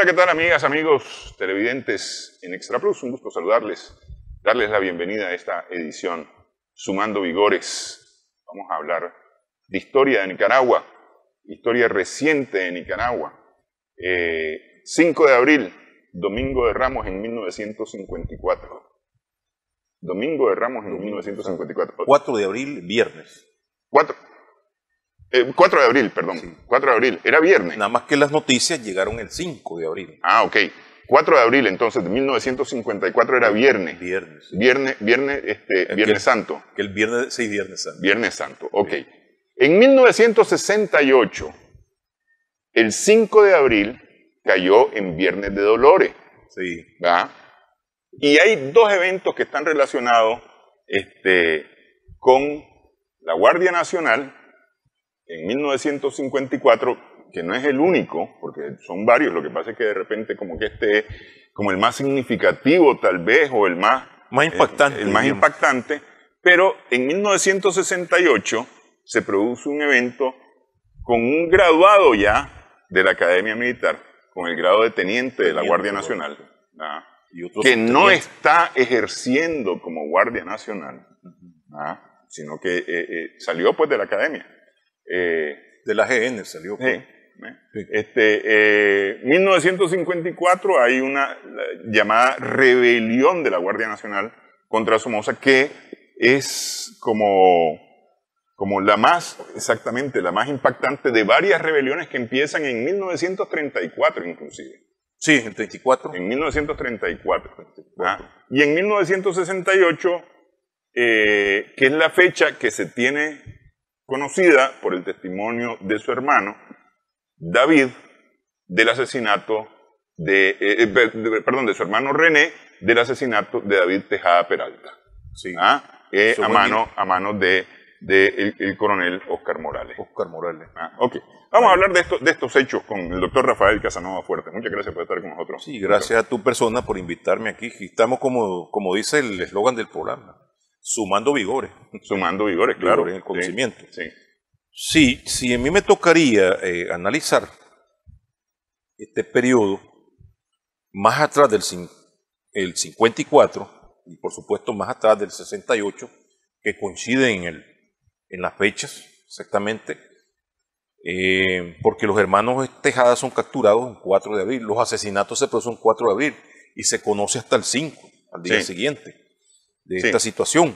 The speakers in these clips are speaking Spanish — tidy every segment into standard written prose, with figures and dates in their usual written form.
Hola, ¿qué tal, amigas, amigos, televidentes en Extra Plus? Un gusto saludarles, darles la bienvenida a esta edición Sumando Vigores. Vamos a hablar de historia de Nicaragua, historia reciente de Nicaragua. 5 de abril, Domingo de Ramos en 1954. Domingo de Ramos en 1954. 4 de abril, viernes. 4 de abril, perdón. Sí. 4 de abril, era viernes. Nada más que las noticias llegaron el 5 de abril. Ah, ok. 4 de abril, entonces, de 1954 era viernes. Viernes. Sí. Viernes Santo. Que el viernes, sí, Viernes Santo. Viernes Santo, ok. Sí. En 1968, el 5 de abril cayó en Viernes de Dolores. Sí. ¿Verdad? Y hay dos eventos que están relacionados con la Guardia Nacional en 1954, que no es el único, porque son varios, lo que pasa es que de repente como que es como el más significativo tal vez, o el más impactante. El más impactante, pero en 1968 se produce un evento con un graduado ya de la Academia Militar, con el grado de teniente de la Guardia Nacional, que no está ejerciendo como Guardia Nacional, sino que salió pues de la Academia. De la GN salió. Sí. 1954 hay una llamada rebelión de la Guardia Nacional contra Somoza, que es como la más impactante de varias rebeliones que empiezan en 1934 inclusive. Sí, en 34. En 1934. Y en 1968, que es la fecha que se tiene conocida por el testimonio de su hermano, David, del asesinato de su hermano René, del asesinato de David Tejada Peralta. Sí. A manos de el coronel Oscar Morales. Ok. Vamos a hablar de estos hechos con el doctor Rafael Casanova Fuerte. Muchas gracias por estar con nosotros. Sí, gracias a tu persona por invitarme aquí. Estamos como dice el eslogan del programa, sumando vigores. Sumando vigores, claro. En el conocimiento. Sí. Si a mí me tocaría analizar este periodo más atrás del 54 y por supuesto más atrás del 68, que coinciden en las fechas exactamente, porque los hermanos Tejada son capturados el 4 de abril, los asesinatos se producen el 4 de abril y se conoce hasta el 5, al día siguiente de esta situación.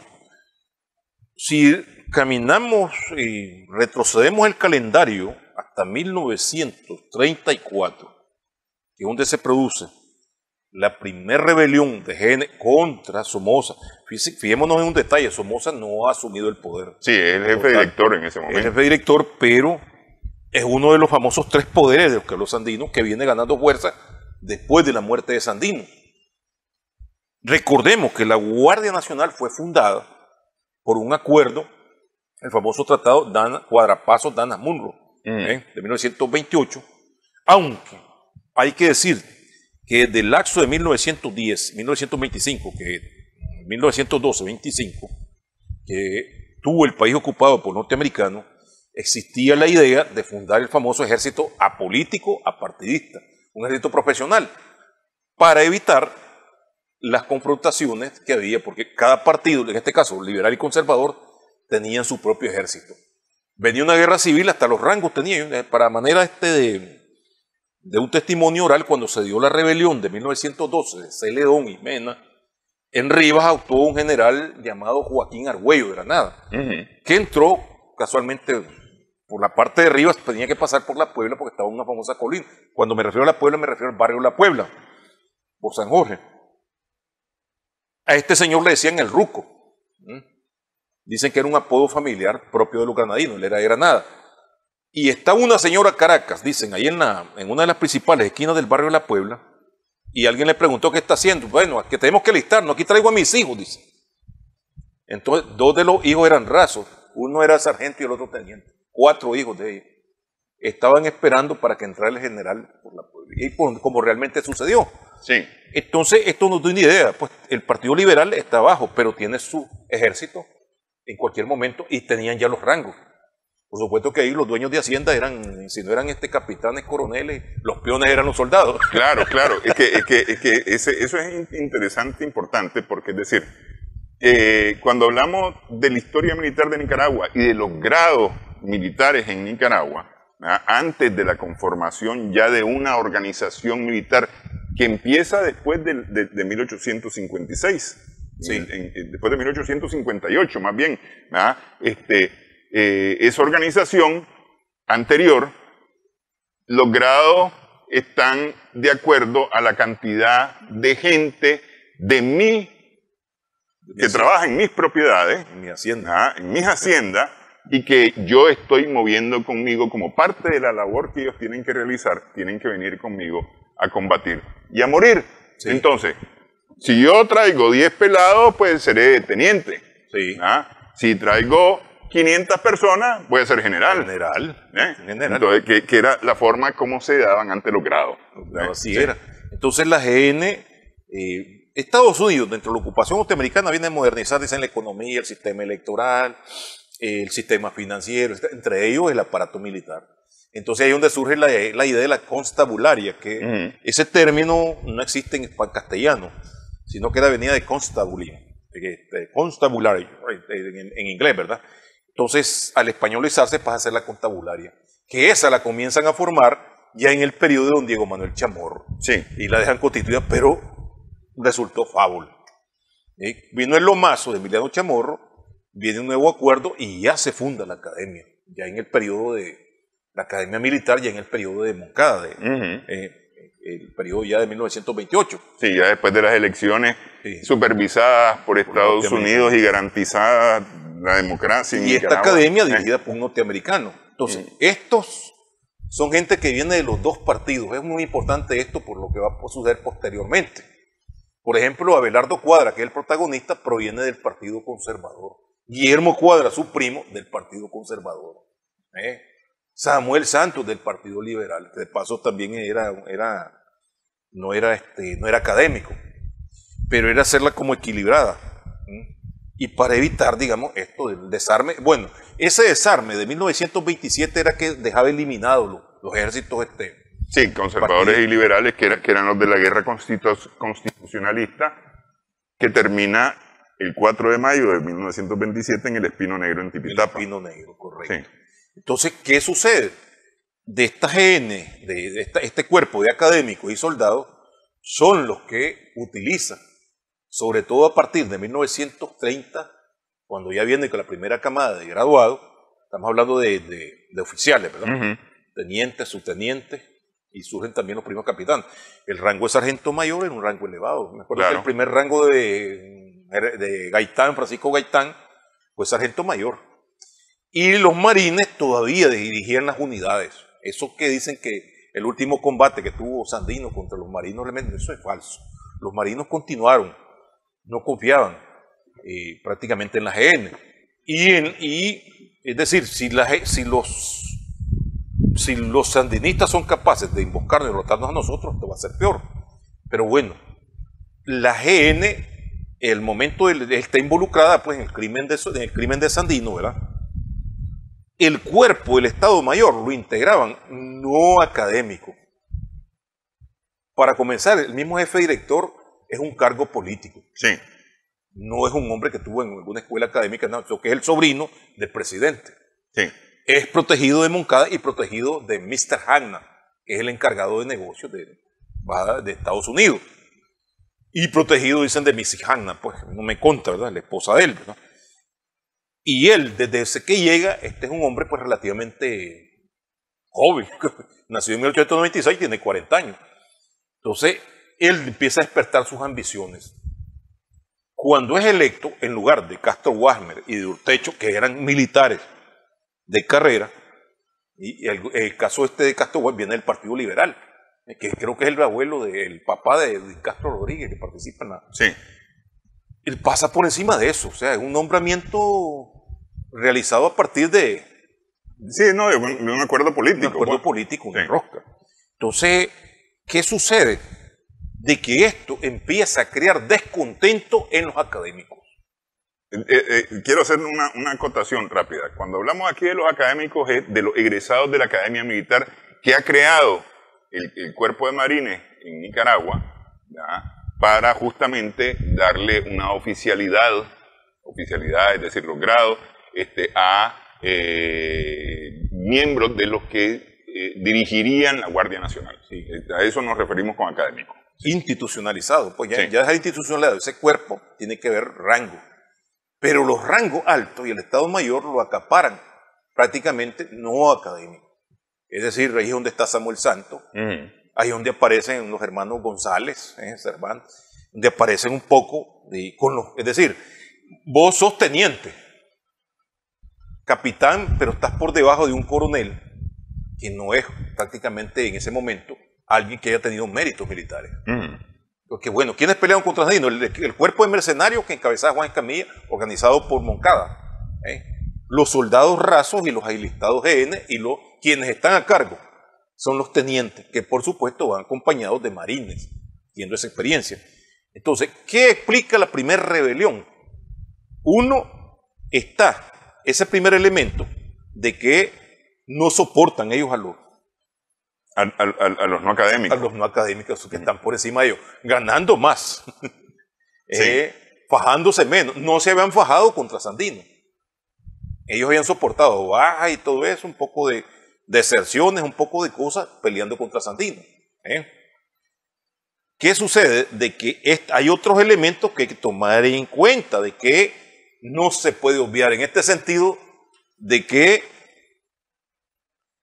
Si caminamos y retrocedemos el calendario hasta 1934, que es donde se produce la primera rebelión de GN contra Somoza. Fijémonos en un detalle, Somoza no ha asumido el poder. Sí, es el jefe director en ese momento. Es el jefe director, pero es uno de los famosos 3 poderes de los que habló Sandino, que viene ganando fuerza después de la muerte de Sandino. Recordemos que la Guardia Nacional fue fundada por un acuerdo, el famoso tratado Cuadrapazo-Danas-Munro, de 1928, aunque hay que decir que desde el lapso de 1925, que 1912-25, que tuvo el país ocupado por norteamericanos, existía la idea de fundar el famoso ejército apolítico, apartidista, un ejército profesional, para evitar las confrontaciones que había, porque cada partido, en este caso liberal y conservador, tenían su propio ejército. Venía una guerra civil, hasta los rangos tenían, para manera de un testimonio oral, cuando se dio la rebelión de 1912 de Celedón y Mena, en Rivas actuó un general llamado Joaquín Argüello de Granada, que entró casualmente por la parte de Rivas, tenía que pasar por La Puebla porque estaba en una famosa colina. Cuando me refiero a La Puebla, me refiero al barrio La Puebla, por San Jorge. A este señor le decían el Ruco. Dicen que era un apodo familiar propio de los granadinos, él era de Granada. Y estaba una señora Caracas, dicen, ahí en una de las principales esquinas del barrio de La Puebla, y alguien le preguntó qué está haciendo. Bueno, que tenemos que alistarnos, aquí traigo a mis hijos, dice. Entonces, 2 de los hijos eran rasos, uno era sargento y el otro teniente. 4 hijos de ellos. Estaban esperando para que entrara el general por La Puebla, y como realmente sucedió. Sí. Entonces, esto nos da una idea, pues el Partido Liberal está abajo, pero tiene su ejército en cualquier momento y tenían ya los rangos. Por supuesto que ahí los dueños de Hacienda eran, si no eran capitanes, coroneles, los peones eran los soldados. Claro, claro. Es que eso es interesante, importante, porque es decir, cuando hablamos de la historia militar de Nicaragua y de los grados militares en Nicaragua, antes de la conformación ya de una organización militar que empieza después de 1856, sí. Después de 1858 más bien, esa organización anterior, los grados están de acuerdo a la cantidad de gente que trabaja en mis propiedades, en mi hacienda, en mis haciendas, y que yo estoy moviendo conmigo como parte de la labor que ellos tienen que realizar, tienen que venir conmigo a combatir y a morir. Sí. Entonces, si yo traigo 10 pelados, pues seré teniente. Sí. Si traigo 500 personas, voy a ser general. General. Entonces, que era la forma como se daban ante los grados. Así era. Entonces la GN, Estados Unidos, dentro de la ocupación norteamericana, viene a modernizar, dicen, la economía, el sistema electoral, el sistema financiero, entre ellos el aparato militar. Entonces ahí es donde surge la idea de la constabularia, que ese término no existe en castellano, sino que era venida de constabularia, en inglés, ¿verdad? Entonces, al españolizarse pasa a ser la constabularia, que esa la comienzan a formar ya en el periodo de don Diego Manuel Chamorro. Sí. Y la dejan constituida, pero resultó fábula. Vino el lomazo de Emiliano Chamorro, viene un nuevo acuerdo y ya se funda la academia, ya en el periodo de la academia militar, ya en el periodo de Moncada, el periodo ya de 1928. Sí, ya después de las elecciones supervisadas por Estados Unidos y garantizadas la democracia. Y esta academia dirigida por un norteamericano. Entonces, estos son gente que viene de los dos partidos. Es muy importante esto por lo que va a suceder posteriormente. Por ejemplo, Abelardo Cuadra, que es el protagonista, proviene del Partido Conservador. Guillermo Cuadra, su primo, del Partido Conservador. Samuel Santos, del Partido Liberal, que de paso también no era académico, pero era hacerla como equilibrada. Y para evitar, digamos, esto del desarme. Bueno, ese desarme de 1927 era que dejaba eliminados los ejércitos sí, conservadores y liberales, que eran los de la guerra constitucionalista, que termina el 4 de mayo de 1927 en el Espino Negro en Tipitapa. El Espino Negro, correcto. Sí. Entonces, ¿qué sucede? De esta GN, de este cuerpo de académicos y soldados, son los que utilizan, sobre todo a partir de 1930, cuando ya viene con la primera camada de graduados, estamos hablando de oficiales, ¿verdad? Tenientes, subtenientes, y surgen también los primeros capitanes. El rango de sargento mayor era un rango elevado. Me acuerdo que el primer rango de Gaitán, Francisco Gaitán, fue sargento mayor. Y los marines todavía dirigían las unidades. Eso que dicen que el último combate que tuvo Sandino contra los marinos, eso es falso. Los marinos continuaron, no confiaban prácticamente en la GN. Es decir, si los sandinistas son capaces de emboscarnos y derrotarnos a nosotros, esto va a ser peor. Pero bueno, la GN, el momento está involucrada pues, en el crimen de Sandino, ¿verdad? El cuerpo del Estado Mayor lo integraban no académicos. Para comenzar, el mismo jefe director es un cargo político. Sí. No es un hombre que tuvo en alguna escuela académica, no, sino que es el sobrino del presidente. Sí. Es protegido de Moncada y protegido de Mr. Hanna, que es el encargado de negocios de Estados Unidos. Y protegido, dicen, de Mrs. Hanna, pues no me conta, ¿verdad? La esposa de él, ¿verdad? Y él, desde que llega, es un hombre pues relativamente joven. Nació en 1896, tiene 40 años. Entonces, él empieza a despertar sus ambiciones. Cuando es electo, en lugar de Castro Wagner y de Urtecho, que eran militares de carrera, y el caso de Castro Wagner viene del Partido Liberal, que creo que es el abuelo del papá de Castro Rodríguez, que participa en la... Sí. Él pasa por encima de eso, o sea, es un nombramiento realizado a partir de... Sí, no, de un acuerdo político. Un acuerdo político, una rosca. Entonces, ¿qué sucede? De que esto empieza a crear descontento en los académicos. Quiero hacer una acotación rápida. Cuando hablamos aquí de los académicos, es de los egresados de la Academia Militar que ha creado el Cuerpo de Marines en Nicaragua, ¿ya?, para justamente darle una oficialidad, es decir, los grados, a miembros de los que dirigirían la Guardia Nacional. Sí. A eso nos referimos con académicos. Institucionalizado, pues ya, Sí. ya es institucionalizado. Ese cuerpo tiene que ver rango. Pero los rangos altos y el Estado Mayor lo acaparan prácticamente no académicos. Es decir, ahí es donde está Samuel Santos, ahí es donde aparecen los hermanos González, Cervantes, donde aparecen un poco, es decir, vos sos teniente, capitán, pero estás por debajo de un coronel, que no es prácticamente en ese momento alguien que haya tenido méritos militares. Porque bueno, ¿quiénes pelearon contra Sandino? El cuerpo de mercenarios que encabezaba Juan Escamilla, organizado por Moncada. Los soldados rasos y los alistados GN, y quienes están a cargo son los tenientes, que por supuesto van acompañados de marines, teniendo esa experiencia. Entonces, ¿qué explica la primera rebelión? Uno, está ese primer elemento de que no soportan ellos a los no académicos. A los no académicos que están por encima de ellos, ganando más, Sí. fajándose menos. No se habían fajado contra Sandino. Ellos habían soportado bajas y todo eso, un poco de deserciones, un poco de cosas peleando contra Sandino. ¿Qué sucede? De que hay otros elementos que hay que tomar en cuenta, de que no se puede obviar en este sentido, de que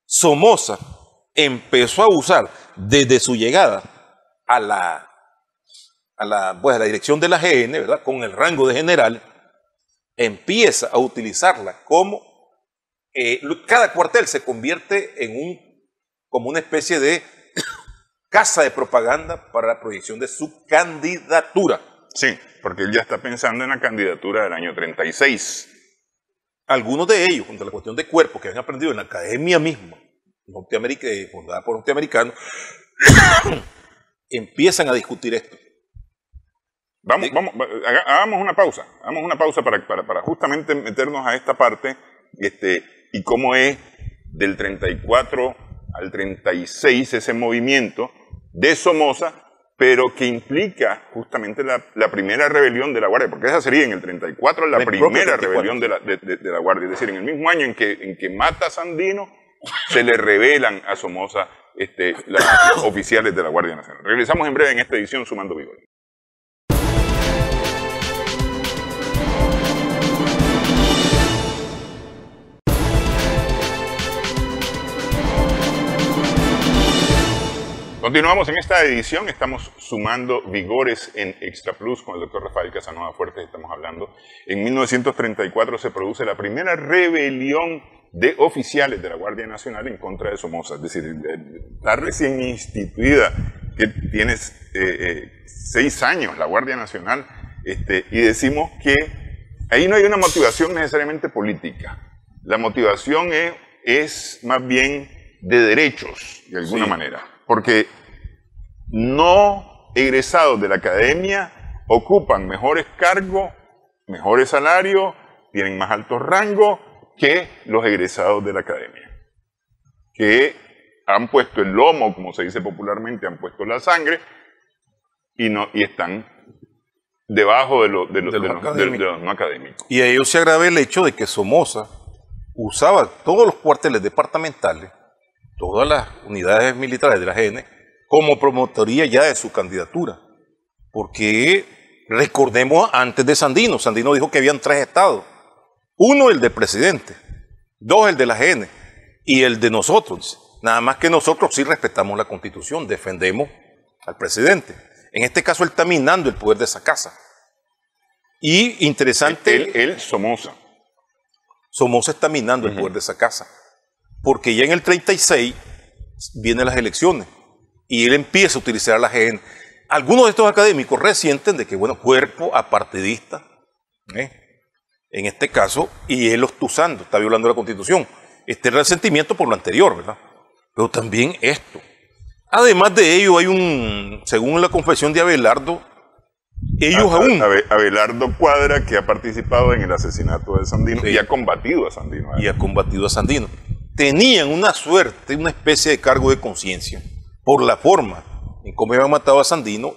Somoza empezó a usar desde su llegada a la dirección de la GN, ¿verdad?, con el rango de general, empieza a utilizarla como cada cuartel se convierte como una especie de casa de propaganda para la proyección de su candidatura. Sí, porque él ya está pensando en la candidatura del año 36. Algunos de ellos, junto a la cuestión de cuerpos que han aprendido en la academia misma, fundada por norteamericanos, empiezan a discutir esto. Hagamos una pausa para justamente meternos a esta parte y cómo es del 34 al 36 ese movimiento de Somoza, pero que implica justamente la primera rebelión de la Guardia, porque esa sería en el 34 la primera rebelión de la Guardia, es decir, en el mismo año en que mata a Sandino, se le revelan a Somoza los oficiales de la Guardia Nacional. Regresamos en breve en esta edición Sumando Vigores. Continuamos en esta edición, estamos sumando vigores en Extra Plus con el doctor Rafael Casanova Fuertes. Estamos hablando, en 1934 se produce la primera rebelión de oficiales de la Guardia Nacional en contra de Somoza, es decir, está recién instituida, que tiene 6 años la Guardia Nacional, y decimos que ahí no hay una motivación necesariamente política, la motivación es más bien de derechos, de alguna manera. Porque no egresados de la academia ocupan mejores cargos, mejores salarios, tienen más altos rangos que los egresados de la academia, que han puesto el lomo, como se dice popularmente, han puesto la sangre y están debajo de los no académicos. Y a ellos se agrava el hecho de que Somoza usaba todos los cuarteles departamentales, todas las unidades militares de la GN, como promotoría ya de su candidatura. Porque recordemos antes de Sandino dijo que habían 3 estados. 1, el del presidente, 2, el de la GN, y el de nosotros. Nada más que nosotros sí respetamos la Constitución, defendemos al presidente. En este caso él está minando el poder de esa casa. Y interesante... Somoza. Somoza está minando el poder de esa casa. Porque ya en el 36 vienen las elecciones y él empieza a utilizar a la GN. Algunos de estos académicos resienten de que, bueno, cuerpo apartidista, en este caso, y él lo está usando, está violando la Constitución. Este resentimiento por lo anterior, ¿verdad? Pero también esto. Además de ello, hay según la confesión de Abelardo, Ellos aún... Abelardo Cuadra, que ha participado en el asesinato de Sandino, sí, y ha combatido a Sandino. Y ha combatido a Sandino. Tenían una suerte, una especie de cargo de conciencia por la forma en cómo habían matado a Sandino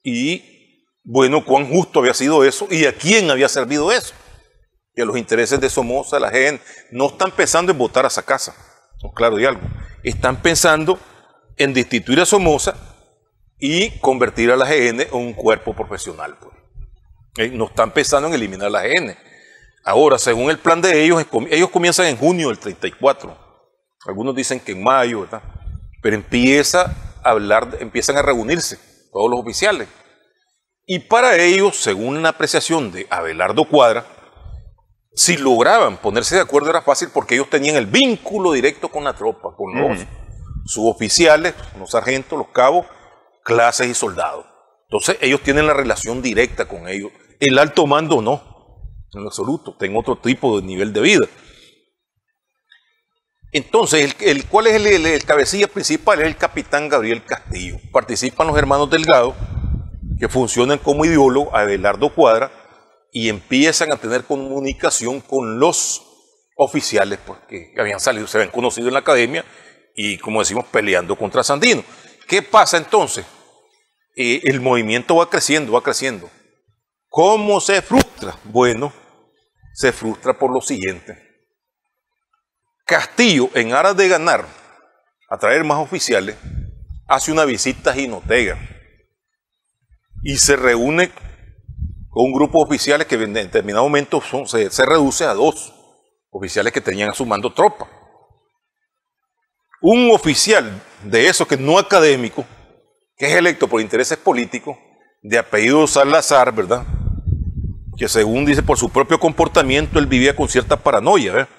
y, bueno, cuán justo había sido eso y a quién había servido eso. Y a los intereses de Somoza, la gente, no están pensando en votar a esa casa, no, claro y algo. Están pensando en destituir a Somoza y convertir a la GN en un cuerpo profesional. Pues. No están pensando en eliminar a la GN. Ahora, según el plan de ellos comienzan en junio del 34. Algunos dicen que en mayo, ¿verdad? Pero empiezan a reunirse todos los oficiales. Y para ellos, según la apreciación de Abelardo Cuadra, si lograban ponerse de acuerdo era fácil porque ellos tenían el vínculo directo con la tropa, con los suboficiales, con los sargentos, los cabos, clases y soldados. Entonces ellos tienen la relación directa con ellos. El alto mando no, en lo absoluto, tienen otro tipo de nivel de vida. Entonces, ¿cuál es el cabecilla principal? Es el capitán Gabriel Castillo. Participan los hermanos Delgado, que funcionan como ideólogo, Abelardo Cuadra, y empiezan a tener comunicación con los oficiales pues, que habían salido, se habían conocido en la academia y, como decimos, peleando contra Sandino. ¿Qué pasa entonces? El movimiento va creciendo, va creciendo. ¿Cómo se frustra? Bueno, se frustra por lo siguiente. Castillo, en aras de ganar, atraer más oficiales, hace una visita a Jinotega y se reúne con un grupo de oficiales que en determinado momento se reduce a 2 oficiales que tenían a su mando tropa. Un oficial de esos que no académico, que es electo por intereses políticos, de apellido Salazar, ¿verdad? Que según dice por su propio comportamiento, él vivía con cierta paranoia, ¿verdad?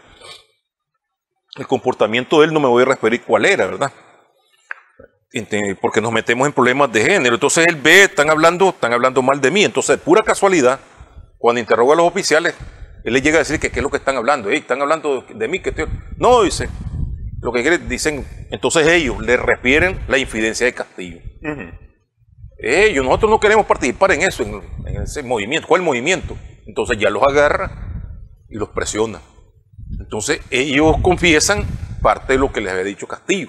El comportamiento de él no me voy a referir cuál era, ¿verdad? Porque nos metemos en problemas de género. Entonces él ve, están hablando mal de mí. Entonces, de pura casualidad, cuando interroga a los oficiales, él le llega a decir que qué es lo que están hablando. Están hablando de mí. No, dice. Lo que dicen, entonces ellos le refieren la infidencia de Castillo. Nosotros no queremos participar en eso, en ese movimiento. ¿Cuál movimiento? Entonces ya los agarra y los presiona. Entonces ellos confiesan parte de lo que les había dicho Castillo.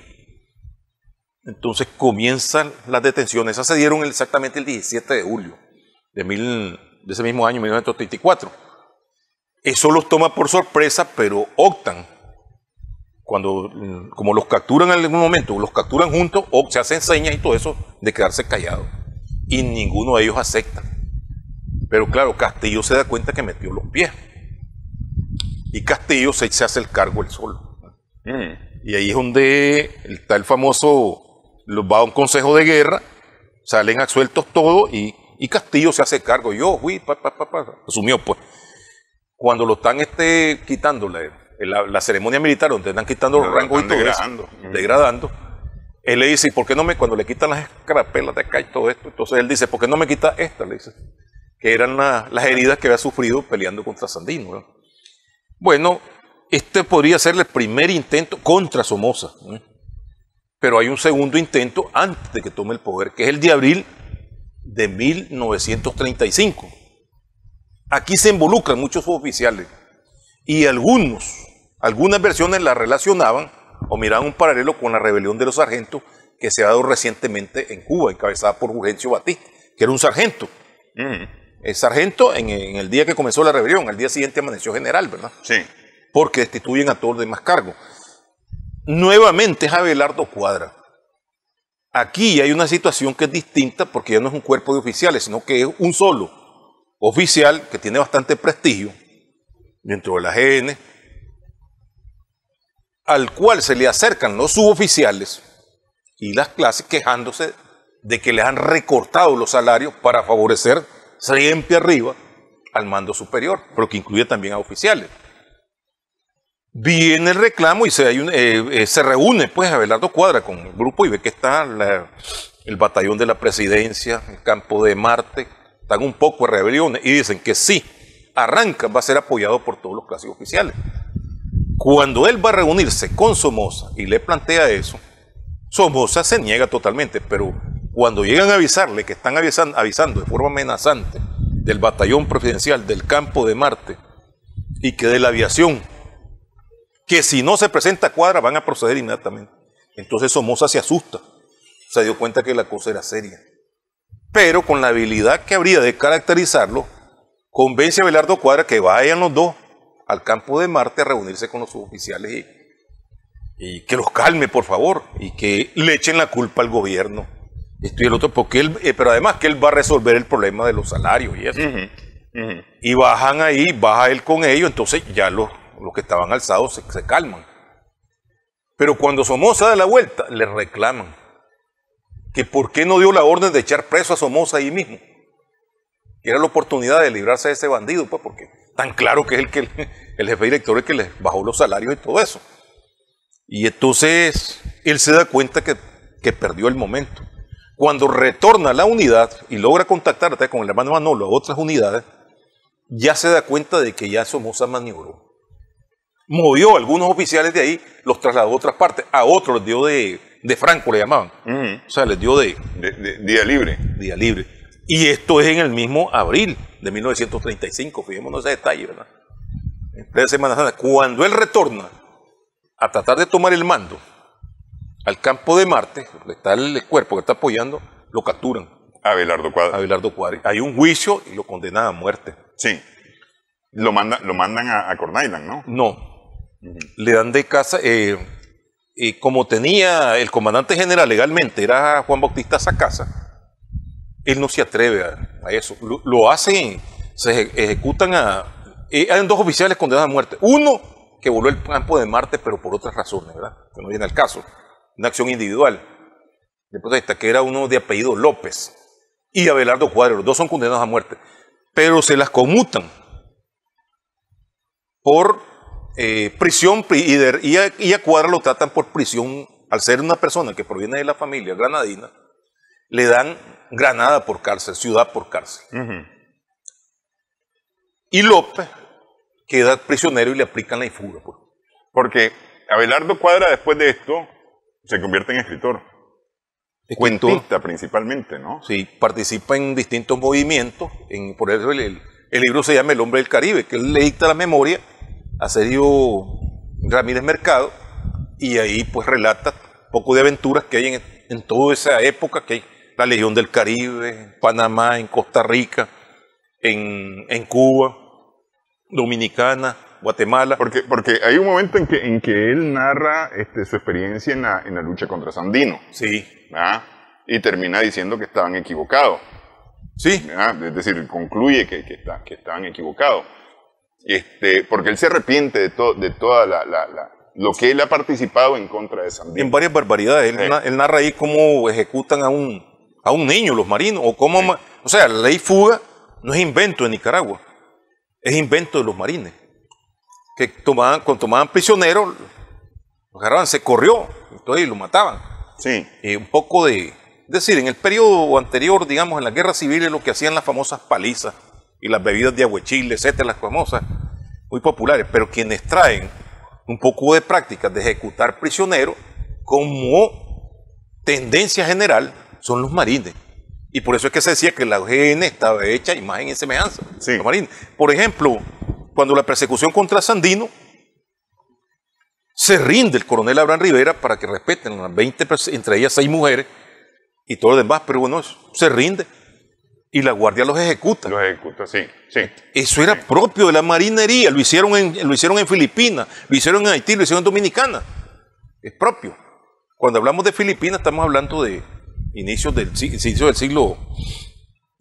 Entonces comienzan las detenciones. Esas se dieron exactamente el 17 de julio de ese mismo año, 1934. Eso los toma por sorpresa, pero optan, como los capturan en algún momento, los capturan juntos, o se hacen señas y todo eso, de quedarse callados. Y ninguno de ellos acepta. Pero claro, Castillo se da cuenta que metió los pies. Y Castillo se hace el cargo él solo. Y ahí es donde está el famoso, va a un consejo de guerra, salen absueltos todos y Castillo se hace cargo. Yo fui, asumió pues. Cuando lo están quitando la ceremonia militar, donde están quitando los rangos y todo eso, degradando, él le dice, ¿y por qué no cuando le quitan las escarapelas de acá y todo esto? Entonces él dice, ¿por qué no me quita esta? Le dice, que eran las heridas que había sufrido peleando contra Sandino, ¿no? Bueno, este podría ser el primer intento contra Somoza, ¿no? Pero hay un segundo intento antes de que tome el poder, que es el de abril de 1935. Aquí se involucran muchos oficiales y algunas versiones la relacionaban o miraban un paralelo con la rebelión de los sargentos que se ha dado recientemente en Cuba, encabezada por Fulgencio Batista, que era un sargento. El sargento en el día que comenzó la rebelión, al día siguiente amaneció general, ¿verdad? Sí. Porque destituyen a todos los demás cargos. Nuevamente es Abelardo Cuadra. Aquí hay una situación que es distinta porque ya no es un cuerpo de oficiales, sino que es un solo oficial que tiene bastante prestigio dentro de la GN, al cual se le acercan los suboficiales y las clases quejándose de que les han recortado los salarios para favorecer siempre arriba al mando superior, pero que incluye también a oficiales. Viene el reclamo y se reúne pues Abelardo Cuadra con el grupo y ve que está el batallón de la presidencia, el campo de Marte, están un poco de rebeliones y dicen que sí, arranca, va a ser apoyado por todos los clásicos oficiales. Cuando él va a reunirse con Somoza y le plantea eso, Somoza se niega totalmente, pero Cuando llegan a avisarle que están avisando de forma amenazante del batallón presidencial del campo de Marte y que de la aviación, que si no se presenta Cuadra van a proceder inmediatamente. Entonces Somoza se asusta, se dio cuenta que la cosa era seria. Pero con la habilidad que habría de caracterizarlo, convence a Abelardo Cuadra que vayan los dos al campo de Marte a reunirse con los oficiales y que los calme, por favor, y que le echen la culpa al gobierno. Esto y el otro, porque él, pero además que él va a resolver el problema de los salarios y eso. Y bajan ahí, baja él con ellos, entonces ya los que estaban alzados se calman. Pero cuando Somoza da la vuelta, le reclaman que por qué no dio la orden de echar preso a Somoza ahí mismo. Que era la oportunidad de librarse de ese bandido, pues porque tan claro que es el jefe director el que les bajó los salarios y todo eso. Y entonces él se da cuenta que perdió el momento. Cuando retorna a la unidad y logra contactar con el hermano Manolo a otras unidades, ya se da cuenta de que ya Somoza maniobró. Movió a algunos oficiales de ahí, los trasladó a otras partes, a otros les dio de franco, le llamaban. O sea, les dio de día libre. Día libre. Y esto es en el mismo abril de 1935, fijémonos ese detalle, ¿verdad? En plena Semana Santa, cuando él retorna a tratar de tomar el mando al campo de Marte, donde está el cuerpo que está apoyando, lo capturan. Abelardo Cuadra. Hay un juicio y lo condenan a muerte. Sí. Lo mandan a Corn Island, ¿no? No. Le dan de casa, como tenía el comandante general legalmente, era Juan Bautista Sacasa, él no se atreve a eso. Lo hacen, se ejecutan hay dos oficiales condenados a muerte. Uno que voló el campo de Marte, pero por otras razones, ¿verdad? Que no viene al caso. Una acción individual de protesta, que era uno de apellido López, y Abelardo Cuadra. Los dos son condenados a muerte, pero se las conmutan por prisión, y a Cuadra lo tratan por prisión. Al ser una persona que proviene de la familia granadina, le dan Granada por cárcel, ciudad por cárcel. Y López queda prisionero y le aplican la infuga. Pues. Porque Abelardo Cuadra, después de esto, se convierte en escritor. Cuentista principalmente, ¿no? Sí, participa en distintos movimientos. Por eso el libro se llama El hombre del Caribe, que él le dicta la memoria a Sergio Ramírez Mercado, y ahí pues relata un poco de aventuras que hay en toda esa época, que hay la Legión del Caribe, en Panamá, en Costa Rica, en Cuba, Dominicana, Guatemala. Porque hay un momento en que él narra su experiencia en la lucha contra Sandino. Sí. ¿Verdad? Y termina diciendo que estaban equivocados. Sí. ¿Verdad? Es decir, concluye que estaban equivocados. Porque él se arrepiente de toda lo que él ha participado en contra de Sandino. En varias barbaridades. Él narra ahí cómo ejecutan a un niño, los marinos. O sea, la ley fuga no es invento de Nicaragua, es invento de los marines. Que cuando tomaban prisioneros, los agarraban, se corrió, entonces lo mataban. Sí. Un poco es decir, en el periodo anterior, digamos, en la guerra civil, es lo que hacían las famosas palizas y las bebidas de aguachile, etcétera, las famosas, muy populares, pero quienes traen un poco de prácticas de ejecutar prisioneros como tendencia general son los marines. Y por eso es que se decía que la OGN estaba hecha imagen y semejanza. Sí. Los marines. Por ejemplo, cuando la persecución contra Sandino, se rinde el coronel Abraham Rivera para que respeten las 20, entre ellas 6 mujeres y todo lo demás, pero bueno, se rinde y la guardia los ejecuta. Los ejecuta, sí. Eso era propio de la marinería, lo hicieron en Filipinas, lo hicieron en Haití, lo hicieron en Dominicana. Es propio. Cuando hablamos de Filipinas estamos hablando de inicios del siglo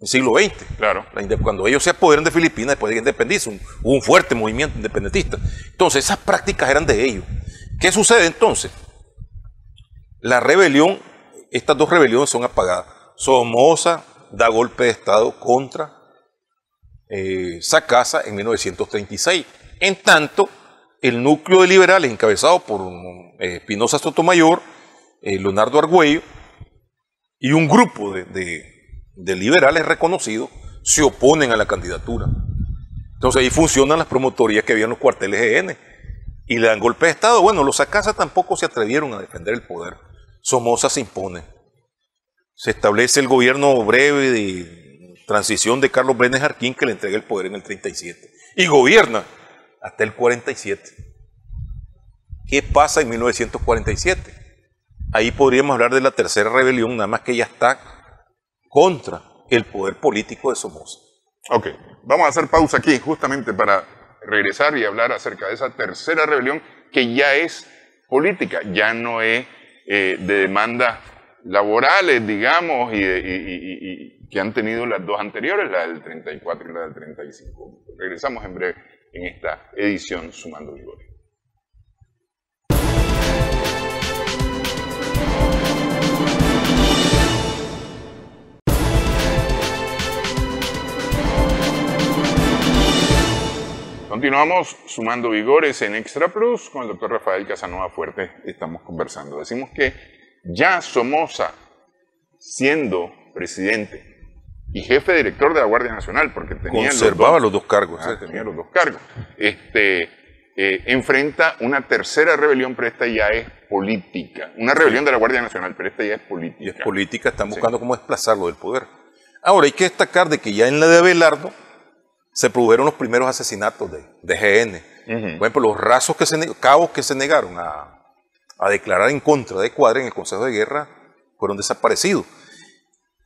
XX. Claro. Cuando ellos se apoderan de Filipinas después de que independizan, hubo un fuerte movimiento independentista. Entonces esas prácticas eran de ellos. ¿Qué sucede entonces? La rebelión, estas dos rebeliones son apagadas. Somoza da golpe de Estado contra Sacasa en 1936. En tanto, el núcleo de liberales encabezado por Espinosa Sotomayor, Leonardo Argüello y un grupo de liberales reconocidos se oponen a la candidatura. Entonces ahí funcionan las promotorías que había en los cuarteles EN y le dan golpe de Estado. Bueno, los Sacasa tampoco se atrevieron a defender el poder. Somoza se impone. se establece el gobierno breve de transición de Carlos Brenes Jarquín, que le entrega el poder en el 37. Y gobierna hasta el 47. ¿Qué pasa en 1947? Ahí podríamos hablar de la tercera rebelión, nada más que ya está contra el poder político de Somoza. Ok, vamos a hacer pausa aquí justamente para regresar y hablar acerca de esa tercera rebelión que ya es política, ya no es de demandas laborales, digamos, y que han tenido las dos anteriores, la del 34 y la del 35. Regresamos en breve en esta edición Sumando Vigores. Continuamos Sumando Vigores en Extra Plus con el doctor Rafael Casanova Fuerte. Estamos conversando. Decimos que ya Somoza, siendo presidente y jefe director de la Guardia Nacional, porque tenía conservaba los dos cargos. Tenía los dos cargos. Enfrenta una tercera rebelión, pero esta ya es política. Una rebelión de la Guardia Nacional, pero esta ya es política. Y es política, están buscando cómo desplazarlo del poder. Ahora, hay que destacar de que ya en la de Abelardo se produjeron los primeros asesinatos de GN. Por ejemplo, los cabos que se negaron a declarar en contra de Cuadra en el Consejo de Guerra fueron desaparecidos.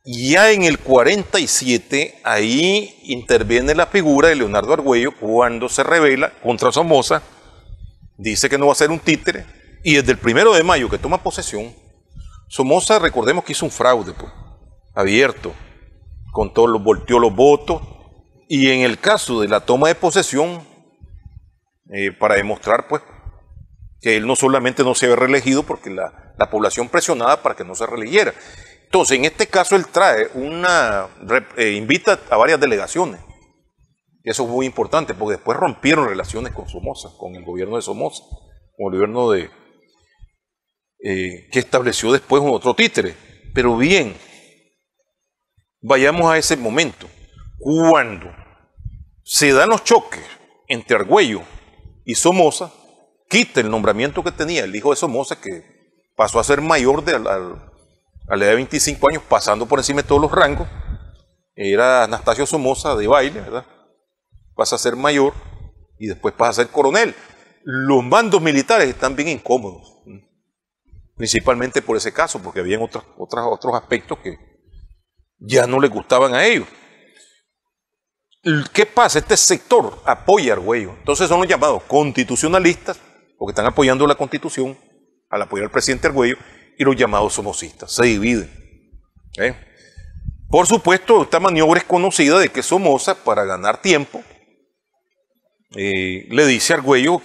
Ya en el 47, ahí interviene la figura de Leonardo Argüello cuando se rebela contra Somoza, dice que no va a ser un títere, y desde el 1 de mayo que toma posesión, Somoza, recordemos que hizo un fraude abierto, volteó los votos, y en el caso de la toma de posesión, para demostrar pues que él no solamente no se había reelegido porque la población presionaba para que no se reeligiera. Entonces, en este caso él trae invita a varias delegaciones. Y eso es muy importante porque después rompieron relaciones con Somoza, con el gobierno de Somoza, con el gobierno que estableció después un otro títere. Pero bien, vayamos a ese momento. Cuando se dan los choques entre Argüello y Somoza, quita el nombramiento que tenía el hijo de Somoza, que pasó a ser mayor a la edad de 25 años, pasando por encima de todos los rangos. Era Anastasio Somoza de baile, ¿verdad? Pasa a ser mayor y después pasa a ser coronel. Los mandos militares están bien incómodos, principalmente por ese caso, porque habían otros aspectos que ya no les gustaban a ellos. ¿Qué pasa? Este sector apoya a Argüello. Entonces son los llamados constitucionalistas, porque están apoyando la Constitución al apoyar al presidente Argüello, y los llamados somocistas. Se dividen. Por supuesto, esta maniobra es conocida de que Somoza, para ganar tiempo, le dice a Argüello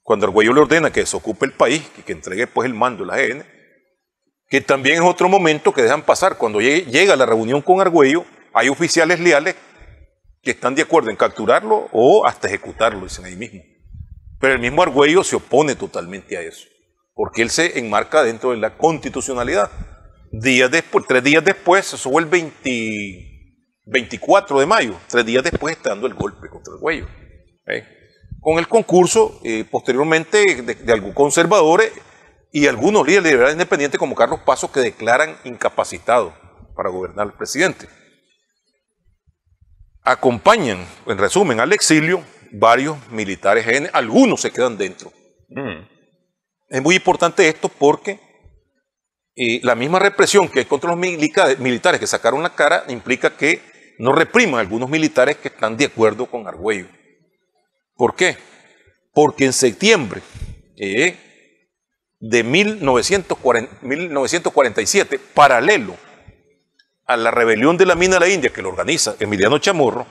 cuando Argüello le ordena que desocupe el país, que entregue pues el mando de la GN, que también es otro momento que dejan pasar. Cuando llega la reunión con Argüello, hay oficiales leales que están de acuerdo en capturarlo o hasta ejecutarlo, dicen ahí mismo. Pero el mismo Argüello se opone totalmente a eso, porque él se enmarca dentro de la constitucionalidad. 3 días después, eso fue el 24 de mayo, 3 días después está dando el golpe contra Argüello. Con el concurso, posteriormente, de algunos conservadores y algunos líderes liberales independientes como Carlos Paso, que declaran incapacitado para gobernar al presidente. Acompañan, en resumen, al exilio varios militares GN, algunos se quedan dentro. Es muy importante esto porque la misma represión que hay contra los militares que sacaron la cara implica que no repriman a algunos militares que están de acuerdo con Argüello. ¿Por qué? Porque en septiembre de 1947, paralelo a la rebelión de la Mina de la India, que lo organiza Emiliano Chamorro,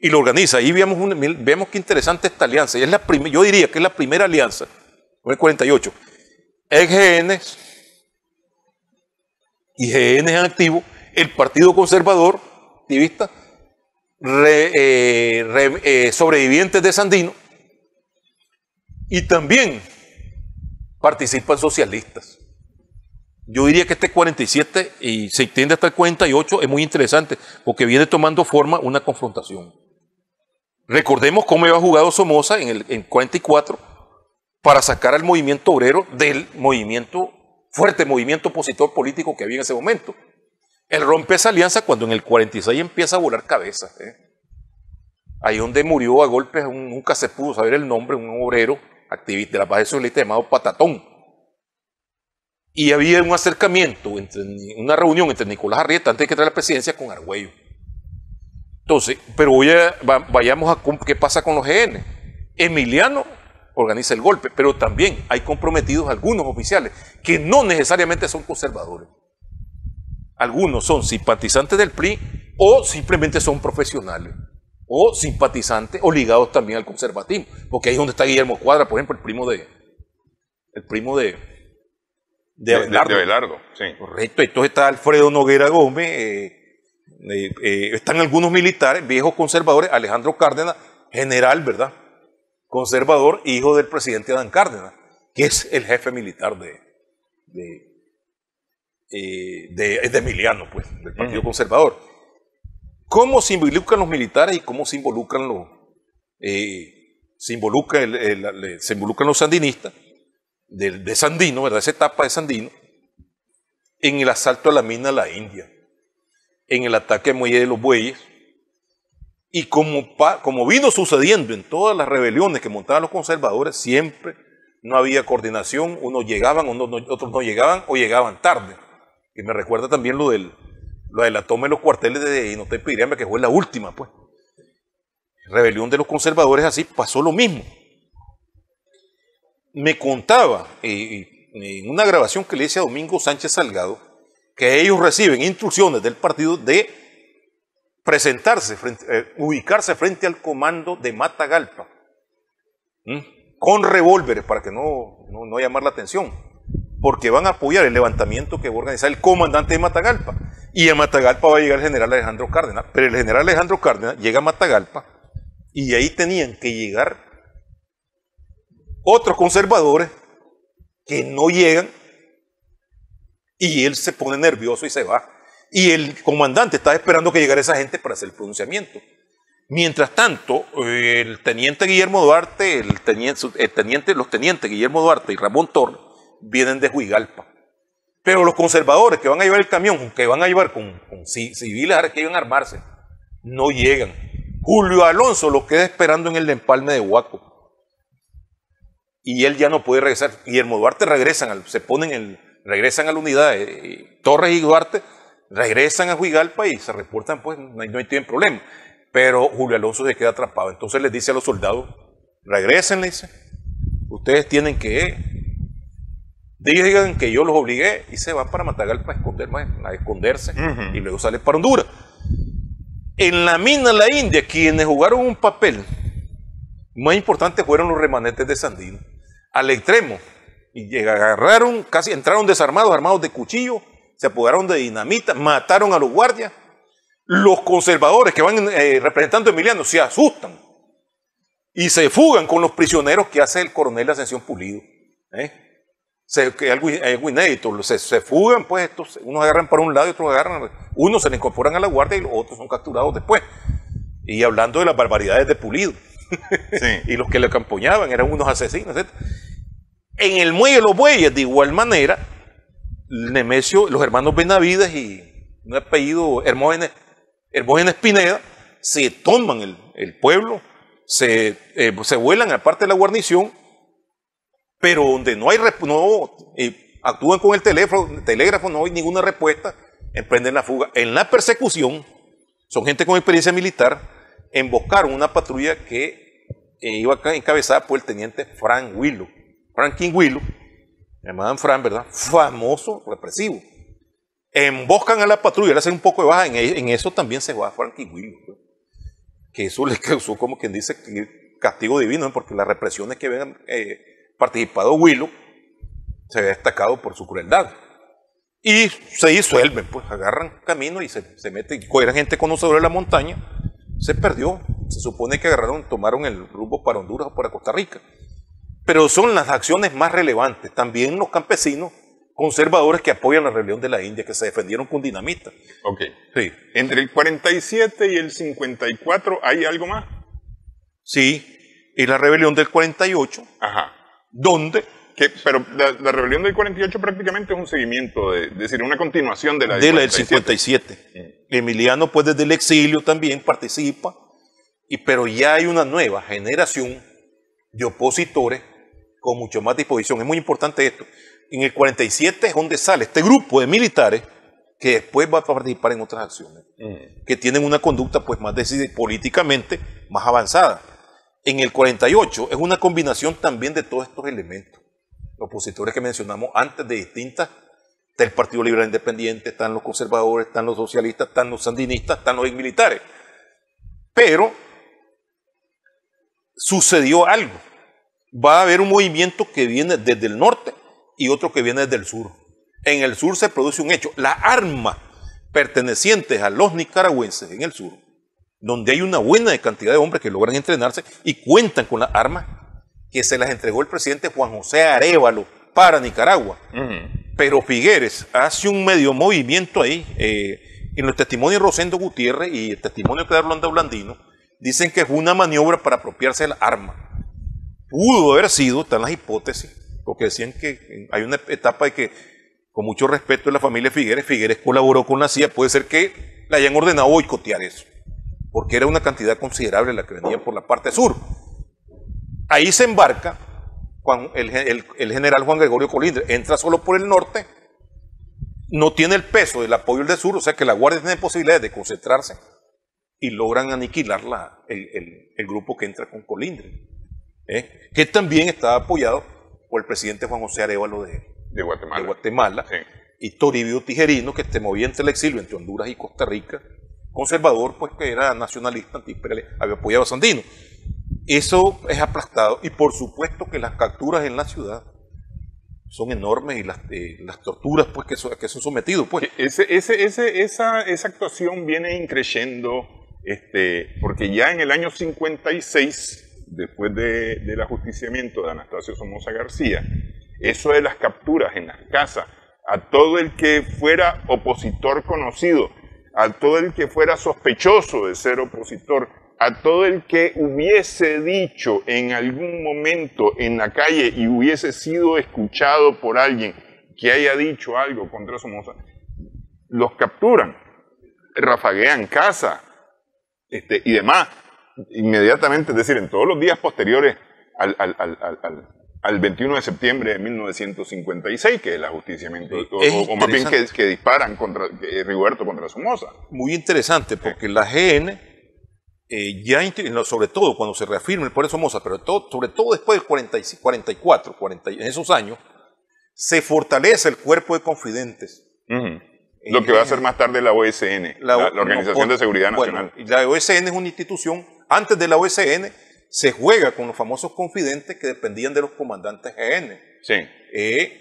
y lo organiza, ahí vemos qué interesante esta alianza, y es yo diría que es la primera alianza, en el 48, GN y GN en activo, el Partido Conservador, activista, sobrevivientes de Sandino, y también participan socialistas. Yo diría que este 47 y se extiende hasta el 48 es muy interesante porque viene tomando forma una confrontación. Recordemos cómo había jugado Somoza en 44 para sacar al movimiento obrero del movimiento fuerte movimiento opositor político que había en ese momento. Él rompe esa alianza cuando en el 46 empieza a volar cabezas. Ahí donde murió a golpes, nunca se pudo saber el nombre, un obrero activista de la base socialista llamado Patatón. Y había un acercamiento, una reunión entre Nicolás Arrieta, antes de que entrara a la presidencia, con Argüello. Entonces, pero vayamos a qué pasa con los GN. Emiliano organiza el golpe, pero también hay comprometidos algunos oficiales que no necesariamente son conservadores. Algunos son simpatizantes del PRI o simplemente son profesionales, o simpatizantes o ligados también al conservatismo, porque ahí es donde está Guillermo Cuadra, por ejemplo, el primo de Abelardo. De Abelardo, sí. Correcto. Entonces está Alfredo Noguera Gómez, están algunos militares, viejos conservadores, Alejandro Cárdenas, general, ¿verdad? Conservador, hijo del presidente Adán Cárdenas, que es el jefe militar de Emiliano, pues, del Partido Conservador. ¿Cómo se involucran los militares y cómo se involucran los sandinistas de Sandino, ¿verdad? Esa etapa de Sandino, en el asalto a la mina La India, en el ataque a Muelle de los Bueyes, y como vino sucediendo en todas las rebeliones que montaban los conservadores, siempre no había coordinación, unos llegaban, otros no llegaban o llegaban tarde. Y me recuerda también lo de la toma de los cuarteles de Inotepe y Iriame, que fue la última, pues. Rebelión de los conservadores, así pasó lo mismo. Me contaba en una grabación que le hice a Domingo Sánchez Salgado que ellos reciben instrucciones del partido de presentarse, ubicarse frente al comando de Matagalpa, con revólveres para que no llamar la atención, porque van a apoyar el levantamiento que va a organizar el comandante de Matagalpa. Y a Matagalpa va a llegar el general Alejandro Cárdenas, pero el general Alejandro Cárdenas llega a Matagalpa y ahí tenían que llegar otros conservadores que no llegan y él se pone nervioso y se va. Y el comandante estaba esperando que llegara esa gente para hacer el pronunciamiento. Mientras tanto, el teniente Guillermo Duarte, los tenientes Guillermo Duarte y Ramón Torres vienen de Huigalpa. Pero los conservadores que van a llevar el camión, que van a llevar con civiles que iban a armarse, no llegan. Julio Alonso los queda esperando en el empalme de Huaco. Y él ya no puede regresar. Guillermo Duarte regresan a la unidad. Torres y Duarte regresan a Huigalpa y se reportan, pues no tienen problema. Pero Julio Alonso se queda atrapado. Entonces les dice a los soldados, regresen, le dice. Ustedes tienen que... digan que yo los obligué, y se van para Matagalpa a esconderse, y luego salen para Honduras. En la mina La India, quienes jugaron un papel más importante fueron los remanentes de Sandino, al extremo, y entraron desarmados, armados de cuchillo, se apoderaron de dinamita, mataron a los guardias. Los conservadores que van representando a Emiliano se asustan y se fugan con los prisioneros que hace el coronel Ascensión Pulido. Algo inédito, se fugan, pues unos agarran para un lado y otros agarran, unos se le incorporan a la guardia y los otros son capturados después. Y hablando de las barbaridades de Pulido, sí. Y los que le acompañaban eran unos asesinos, etc. En el Muelle de los Bueyes, de igual manera, Nemesio, los hermanos Benavides y un apellido Hermógenes Pineda, se toman el pueblo, se vuelan aparte de la guarnición, pero donde actúan con el telégrafo, no hay ninguna respuesta, emprenden la fuga. En la persecución, son gente con experiencia militar, emboscaron una patrulla que iba encabezada por el teniente Franklin Willow, llamaban Fran, ¿verdad? Famoso represivo. Emboscan a la patrulla, le hacen un poco de baja, en eso también se va Franklin Willow, ¿verdad? Que eso le causó, como quien dice, castigo divino, ¿no? Porque las represiones que habían participado Willow se había destacado por su crueldad. Y se disuelven, pues agarran camino y se meten, eran gente conocedora de la montaña, se perdió. Se supone que tomaron el rumbo para Honduras o para Costa Rica. Pero son las acciones más relevantes. También los campesinos conservadores que apoyan la rebelión de la India, que se defendieron con dinamita. Ok. Sí. Entre el 47 y el 54, ¿hay algo más? Sí, y la rebelión del 48, ajá, donde Pero la rebelión del 48 prácticamente es un seguimiento, es decir, una continuación de la del 57. Emiliano, pues desde el exilio también participa, pero ya hay una nueva generación de opositores con mucho más disposición. Es muy importante esto. En el 47 es donde sale este grupo de militares que después va a participar en otras acciones, que tienen una conducta pues más decidida, políticamente más avanzada. En el 48 es una combinación también de todos estos elementos. Los opositores que mencionamos antes de distintas, está el Partido Liberal Independiente, están los conservadores, están los socialistas, están los sandinistas, están los exmilitares. Pero sucedió algo. Va a haber un movimiento que viene desde el norte y otro que viene desde el sur. En el sur se produce un hecho. Las armas pertenecientes a los nicaragüenses en el sur, donde hay una buena cantidad de hombres que logran entrenarse y cuentan con las armas que se las entregó el presidente Juan José Arévalo para Nicaragua. Pero Figueres hace un medio movimiento ahí, en los testimonios de Rosendo Gutiérrez y el testimonio de Arlando Blandino, dicen que fue una maniobra para apropiarse de las armas. Pudo haber sido, están las hipótesis, porque decían que hay una etapa de que, con mucho respeto de la familia Figueres colaboró con la CIA, puede ser que le hayan ordenado boicotear eso, porque era una cantidad considerable la que venía por la parte sur. Ahí se embarca el general Juan Gregorio Colindres, entra solo por el norte, no tiene el peso del apoyo del sur, o sea que la Guardia tiene posibilidades de concentrarse y logran aniquilar el grupo que entra con Colindres, que también estaba apoyado por el presidente Juan José Arévalo de Guatemala, sí. Y Toribio Tijerino, que se movía entre el exilio entre Honduras y Costa Rica, conservador, pues que era nacionalista, antiimperial, había apoyado a Sandino. Eso es aplastado y por supuesto que las capturas en la ciudad son enormes y las torturas pues que son sometidos. Pues. Esa actuación viene increciendo porque ya en el año 56, después del ajusticiamiento de Anastasio Somoza García, eso de las capturas en las casas, a todo el que fuera opositor conocido, a todo el que fuera sospechoso de ser opositor, a todo el que hubiese dicho en algún momento en la calle y hubiese sido escuchado por alguien que haya dicho algo contra Somoza, los capturan, rafaguean casa y demás, inmediatamente, es decir, en todos los días posteriores al 21 de septiembre de 1956, que es el ajusticiamiento, o más bien que disparan contra Rigoberto contra Somoza. Muy interesante, porque la GN... sobre todo cuando se reafirma el poder de Somoza, pero sobre todo después del 44, en esos años, se fortalece el cuerpo de confidentes. Lo que va a hacer más tarde la OSN, la Organización de Seguridad Nacional. Bueno, la OSN es una institución, antes de la OSN se juega con los famosos confidentes que dependían de los comandantes GN. Sí.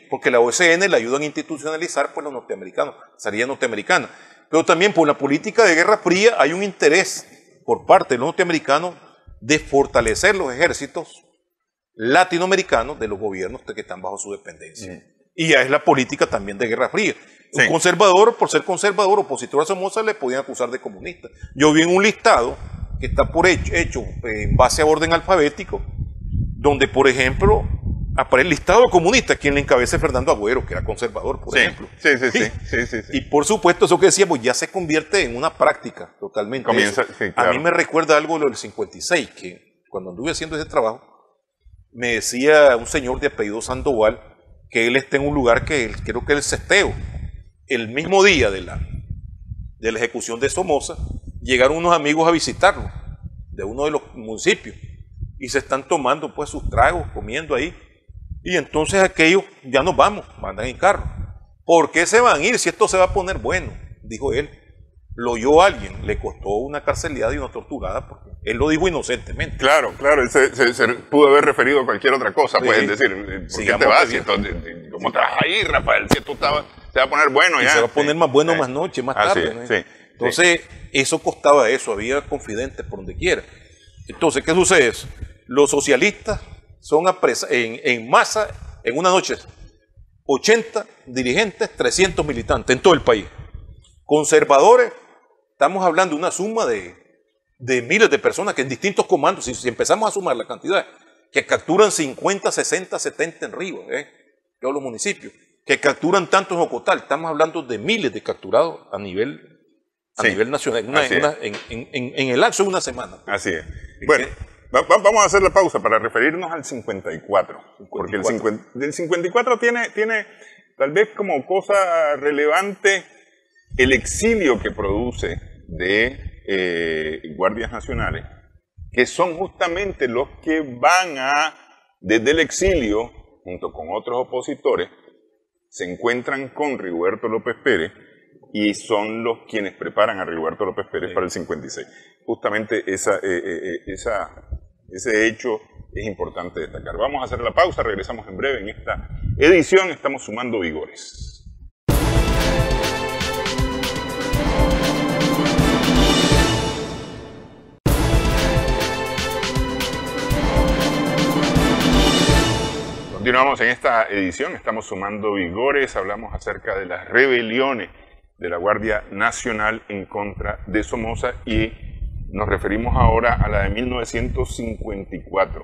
Porque la OSN le ayudan a institucionalizar pues, los norteamericanos, salida norteamericana. Pero también por la política de Guerra Fría hay un interés por parte de los norteamericanos de fortalecer los ejércitos latinoamericanos de los gobiernos que están bajo su dependencia. Y ya es la política también de Guerra Fría. Sí. Un conservador, por ser conservador, opositor a Somoza, le podían acusar de comunista. Yo vi en un listado que está hecho en base a orden alfabético, donde, por ejemplo, aparece el listado comunista, quien le encabeza Fernando Agüero, que era conservador, por ejemplo. Sí. Y por supuesto, eso que decíamos ya se convierte en una práctica totalmente. Sí, claro. A mí me recuerda algo de lo del 56, que cuando anduve haciendo ese trabajo, me decía un señor de apellido Sandoval que él está en un lugar que creo que es el Cesteo. El mismo día de la ejecución de Somoza, llegaron unos amigos a visitarlo, de uno de los municipios, y se están tomando pues sus tragos, comiendo ahí. Y entonces aquellos, ya nos vamos, mandan en carro. ¿Por qué se van a ir si esto se va a poner bueno? Dijo él. Lo oyó alguien, le costó una carceliada y una torturada, porque él lo dijo inocentemente. Claro, él se pudo haber referido a cualquier otra cosa, pues, es decir, ¿por qué te vas? ¿Cómo te vas a ir, Rafael? Si esto se va a poner bueno ya. Se va a poner más bueno más noche, más tarde. ¿No? Entonces, eso costaba eso, había confidentes por donde quiera. Entonces, ¿qué sucede? Los socialistas son apresados en masa, en una noche, 80 dirigentes, 300 militantes en todo el país. Conservadores, estamos hablando de una suma de miles de personas que en distintos comandos, si empezamos a sumar la cantidad, que capturan 50, 60, 70 en Río, todos los municipios, que capturan tanto en Ocotal. Estamos hablando de miles de capturados a nivel nacional, en el lapso de una semana. Así es. Bueno, vamos a hacer la pausa para referirnos al 54, porque el 54 tiene tal vez como cosa relevante el exilio que produce de guardias nacionales, que son justamente los que van desde el exilio, junto con otros opositores, se encuentran con Rigoberto López Pérez y son los quienes preparan a Rigoberto López Pérez para el 56. Justamente ese hecho es importante destacar. Vamos a hacer la pausa, regresamos en breve. En esta edición estamos sumando vigores. Continuamos en esta edición, estamos sumando vigores, hablamos acerca de las rebeliones de la Guardia Nacional en contra de Somoza y nos referimos ahora a la de 1954.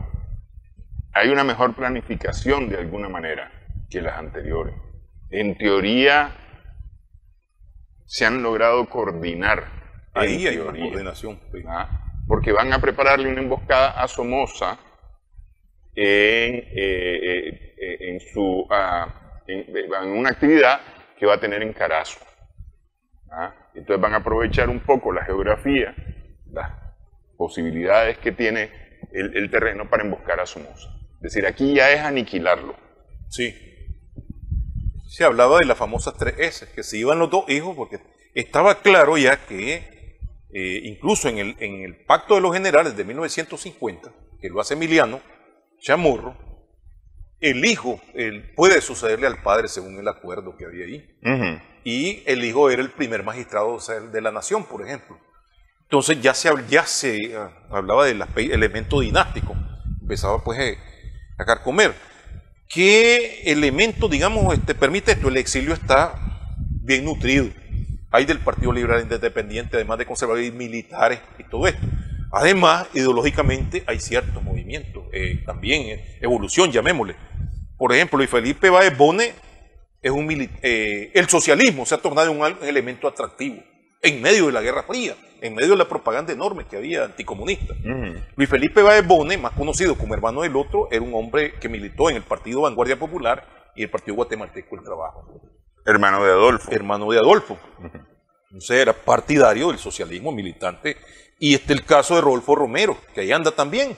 Hay una mejor planificación de alguna manera que las anteriores. En teoría se han logrado coordinar. Ahí hay una coordinación. Sí. Porque van a prepararle una emboscada a Somoza en una actividad que va a tener en Carazo. Entonces van a aprovechar un poco la geografía, las posibilidades que tiene el terreno para emboscar a Somoza. Es decir, aquí ya es aniquilarlo. Sí. Se hablaba de las famosas 3S, que se iban los dos hijos, porque estaba claro ya que incluso en el Pacto de los Generales de 1950, que lo hace Emiliano Chamorro, el hijo puede sucederle al padre según el acuerdo que había ahí. Y el hijo era el primer magistrado de la nación, por ejemplo. Entonces ya se hablaba del elemento dinástico. Empezaba pues a carcomer. ¿Qué elemento, digamos, permite esto? El exilio está bien nutrido. Hay del Partido Liberal Independiente, además de conservadores militares y todo esto. Además, ideológicamente hay ciertos movimientos, también evolución, llamémosle. Por ejemplo, Luis Felipe Báez Bonet es el socialismo se ha tornado un elemento atractivo en medio de la Guerra Fría, en medio de la propaganda enorme que había anticomunista. Luis Felipe Báez Bonet, más conocido como hermano del otro, era un hombre que militó en el Partido Vanguardia Popular y el Partido Guatemalteco del Trabajo. Hermano de Adolfo. Hermano de Adolfo. Entonces era partidario del socialismo militante. Y el caso de Rodolfo Romero, que ahí anda también.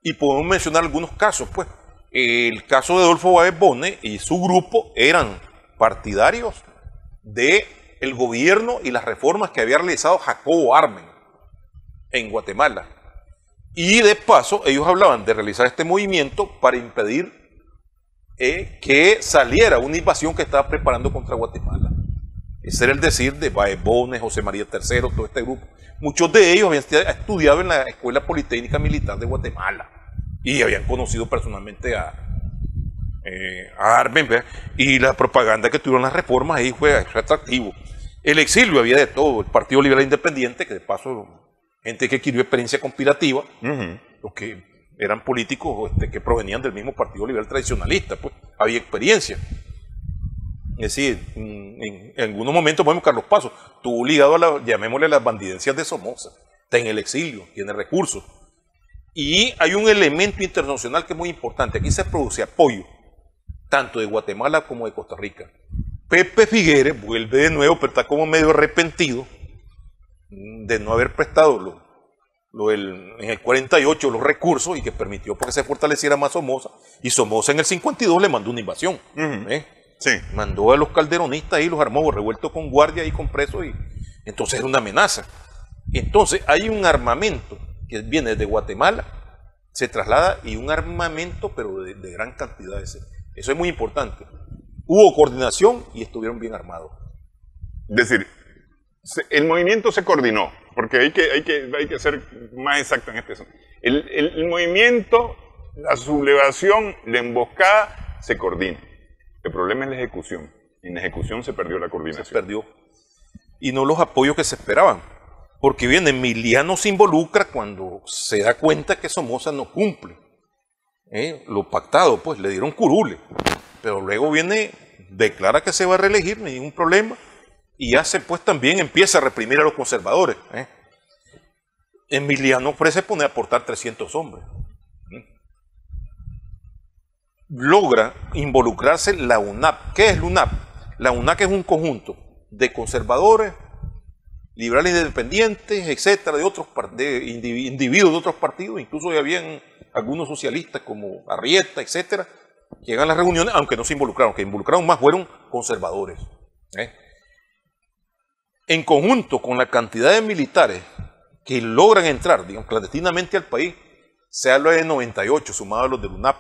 Y podemos mencionar algunos casos, pues. El caso de Adolfo Báez Bonet y su grupo eran partidarios del gobierno y las reformas que había realizado Jacobo Armen en Guatemala. Y de paso, ellos hablaban de realizar este movimiento para impedir que saliera una invasión que estaba preparando contra Guatemala. Ese era el decir de Báez Bonet, José María III, todo este grupo. Muchos de ellos habían estudiado en la Escuela Politécnica Militar de Guatemala y habían conocido personalmente a Armen, ¿verdad? Y la propaganda que tuvieron las reformas ahí fue atractivo. El exilio había de todo, el Partido Liberal Independiente, que de paso, gente que adquirió experiencia conspirativa, los que eran políticos que provenían del mismo Partido Liberal tradicionalista, pues había experiencia. Es decir, en algunos momentos, por ejemplo, Carlos Paso estuvo ligado a llamémosle las bandidencias de Somoza, está en el exilio, tiene recursos. Y hay un elemento internacional que es muy importante, aquí se produce apoyo, tanto de Guatemala como de Costa Rica. Pepe Figueres vuelve de nuevo, pero está como medio arrepentido de no haber prestado en el 48 los recursos y que permitió que se fortaleciera más Somoza. Y Somoza en el 52 le mandó una invasión. Sí. Mandó a los calderonistas y los armó revueltos con guardia y con presos. Y entonces era una amenaza. Entonces hay un armamento que viene de Guatemala, se traslada y un armamento, pero de gran cantidad. Eso es muy importante. Hubo coordinación y estuvieron bien armados. Es decir, el movimiento se coordinó, porque hay que ser más exacto en este asunto. El movimiento, la sublevación, la emboscada, se coordina. El problema es la ejecución. En la ejecución se perdió la coordinación. Se perdió. Y no los apoyos que se esperaban. Porque bien, Emiliano se involucra cuando se da cuenta que Somoza no cumple. lo pactado, pues le dieron curule, pero luego viene, declara que se va a reelegir, no hay ningún problema, y hace pues también empieza a reprimir a los conservadores. Emiliano se pone a aportar 300 hombres. Logra involucrarse la UNAP. ¿Qué es la UNAP? La UNAP es un conjunto de conservadores, liberales independientes, etcétera, de individuos de otros partidos, incluso habían algunos socialistas como Arrieta, etcétera, que llegan a las reuniones, aunque no se involucraron, que involucraron más fueron conservadores. En conjunto con la cantidad de militares que logran entrar, digamos, clandestinamente al país, se habla de 98 sumados a los del UNAP,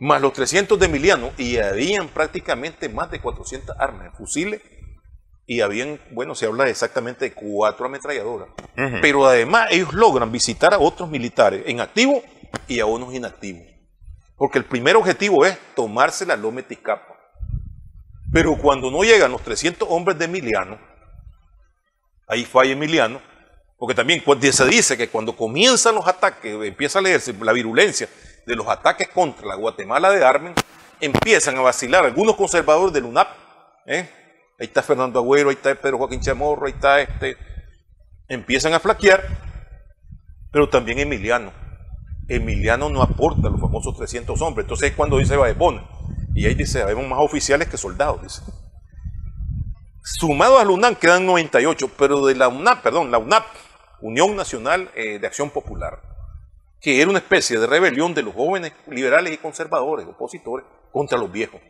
más los 300 de Emiliano, y habían prácticamente más de 400 armas, fusiles, y habían, bueno, se habla exactamente de 4 ametralladoras. Pero además ellos logran visitar a otros militares en activo y a unos inactivos. Porque el primer objetivo es tomarse la Loma de Ticapa. Pero cuando no llegan los 300 hombres de Emiliano, ahí falla Emiliano, porque también se dice que cuando comienzan los ataques, empieza a leerse la virulencia de los ataques contra la Guatemala de Armen, empiezan a vacilar algunos conservadores del UNAP. Ahí está Fernando Agüero, ahí está Pedro Joaquín Chamorro, ahí está empiezan a flaquear, pero también Emiliano. Emiliano no aporta los famosos 300 hombres. Entonces es cuando dice Baepona, y ahí dice, habemos más oficiales que soldados, dice. Sumados a la UNAP quedan 98, pero de la UNAP, Unión Nacional de Acción Popular, que era una especie de rebelión de los jóvenes liberales y conservadores, opositores, contra los viejos,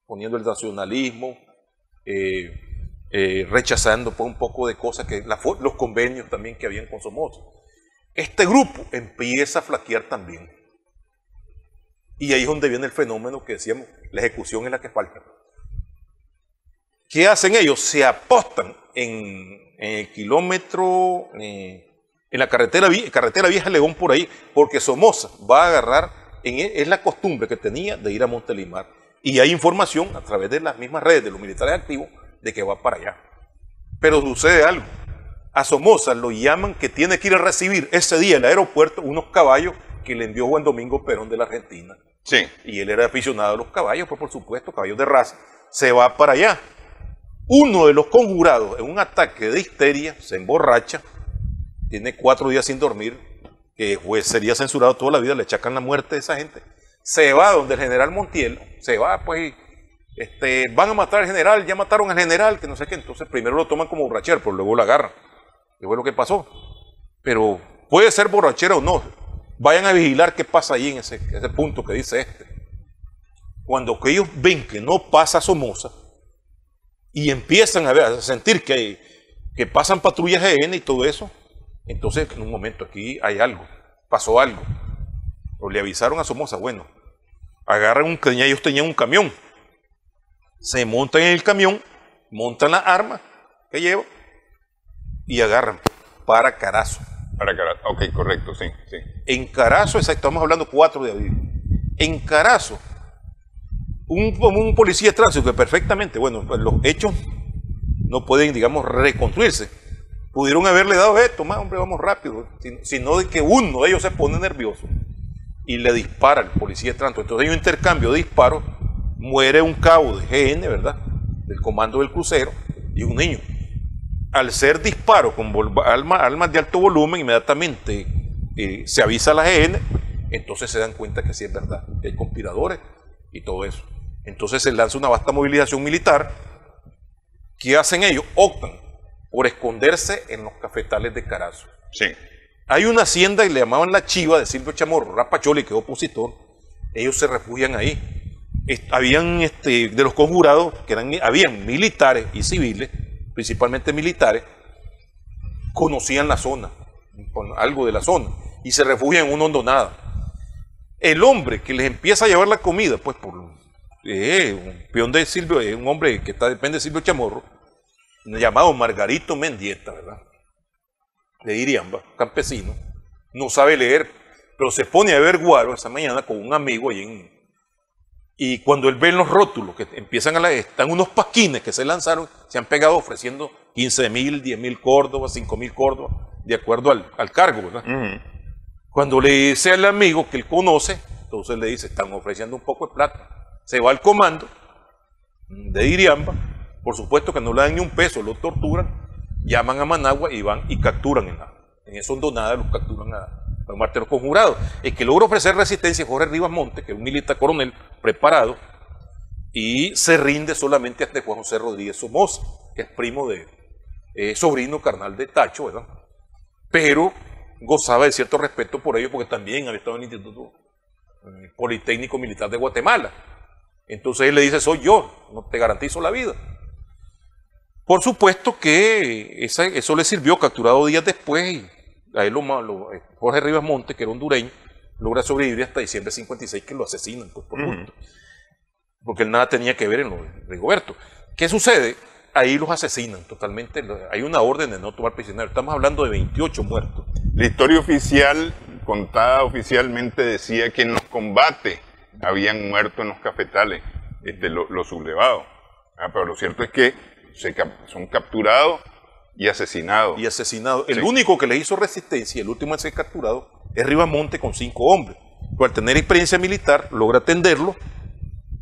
poniendo el nacionalismo, rechazando pues, un poco de cosas, que los convenios también que habían con Somoza. Este grupo empieza a flaquear también. Y ahí es donde viene el fenómeno que decíamos, la ejecución es la que falta. ¿Qué hacen ellos? Se apostan en el kilómetro, en la carretera Vieja León por ahí, porque Somoza va a agarrar, es la costumbre que tenía de ir a Montelimar. Y hay información a través de las mismas redes de los militares activos de que va para allá. Pero sucede algo. A Somoza lo llaman que tiene que ir a recibir ese día en el aeropuerto unos caballos que le envió Juan Domingo Perón de la Argentina. Sí. Y él era aficionado a los caballos, pues por supuesto, caballos de raza. Se va para allá. Uno de los conjurados, en un ataque de histeria, se emborracha, tiene 4 días sin dormir, que sería censurado toda la vida, le achacan la muerte de esa gente. Se va donde el general Montiel, se va, pues, van a matar al general, ya mataron al general, que no sé qué. Entonces primero lo toman como borrachera, pero luego lo agarran. ¿Qué fue lo que pasó? Pero puede ser borrachera o no. Vayan a vigilar qué pasa ahí en ese punto que dice Cuando que ellos ven que no pasa Somoza y empiezan a sentir que pasan patrullas EN y todo eso, entonces en un momento aquí hay algo, pasó algo. O le avisaron a Somoza, bueno, agarran ellos tenían un camión, se montan en el camión, montan las armas que llevan y agarran para Carazo. Para Carazo, ok, correcto, sí. En Carazo, exacto, estamos hablando 4 de abril. En Carazo, un policía de tránsito que perfectamente, bueno, pues los hechos no pueden, digamos, reconstruirse. Pudieron haberle dado esto, más hombre, vamos rápido, sino de que uno de ellos se pone nervioso y le dispara al policía de tránsito. Entonces hay un intercambio de disparos, muere un cabo de GN, ¿verdad?, del comando del crucero, y un niño. Al ser disparo con armas de alto volumen, inmediatamente se avisa a la GN, entonces se dan cuenta que sí es verdad, que hay conspiradores y todo eso. Entonces se lanza una vasta movilización militar. ¿Qué hacen ellos? Optan por esconderse en los cafetales de Carazo. Sí. Hay una hacienda y le llamaban La Chiva de Silvio Chamorro, Rapacholi, que es opositor. Ellos se refugian ahí. Habían de los conjurados, habían militares y civiles, principalmente militares, conocían la zona, algo de la zona, y se refugian en una hondonada. El hombre que les empieza a llevar la comida, pues por un peón de Silvio, un hombre que depende de Silvio Chamorro, llamado Margarito Mendieta, ¿verdad?, de Iriamba, campesino, no sabe leer, pero se pone a ver guaro esa mañana con un amigo ahí y cuando él ve los rótulos que empiezan están unos pasquines que se lanzaron, se han pegado ofreciendo 15.000, 10.000 córdobas, 5.000 córdobas, de acuerdo al cargo, ¿verdad? Cuando le dice al amigo que él conoce, entonces le dice, están ofreciendo un poco de plata. Se va al comando de Iriamba, por supuesto que no le dan ni un peso, lo torturan, llaman a Managua y van y capturan en esa hondonada, los capturan a los marteros conjurados. El que logra ofrecer resistencia es Jorge Rivas Monte, que es un militar coronel preparado, y se rinde solamente ante Juan José Rodríguez Somoza, que es primo de, sobrino carnal de Tacho, ¿verdad? Pero gozaba de cierto respeto por ellos, porque también había estado en el Instituto Politécnico Militar de Guatemala. Entonces él le dice, soy yo, no te garantizo la vida. Por supuesto que eso le sirvió, capturado días después, y a él Jorge Rivas Monte, que era hondureño, logra sobrevivir hasta diciembre de 56, que lo asesinan pues, por gusto, porque él nada tenía que ver en lo de Rigoberto. ¿Qué sucede? Ahí los asesinan totalmente, hay una orden de no tomar prisioneros, estamos hablando de 28 muertos. La historia oficial, contada oficialmente, decía que en los combates habían muerto en los cafetales los sublevados. Pero lo cierto es que son capturados y asesinados. El único que le hizo resistencia, el último en ser capturado, es Rivas Monte con 5 hombres. Pero al tener experiencia militar, logra atenderlo,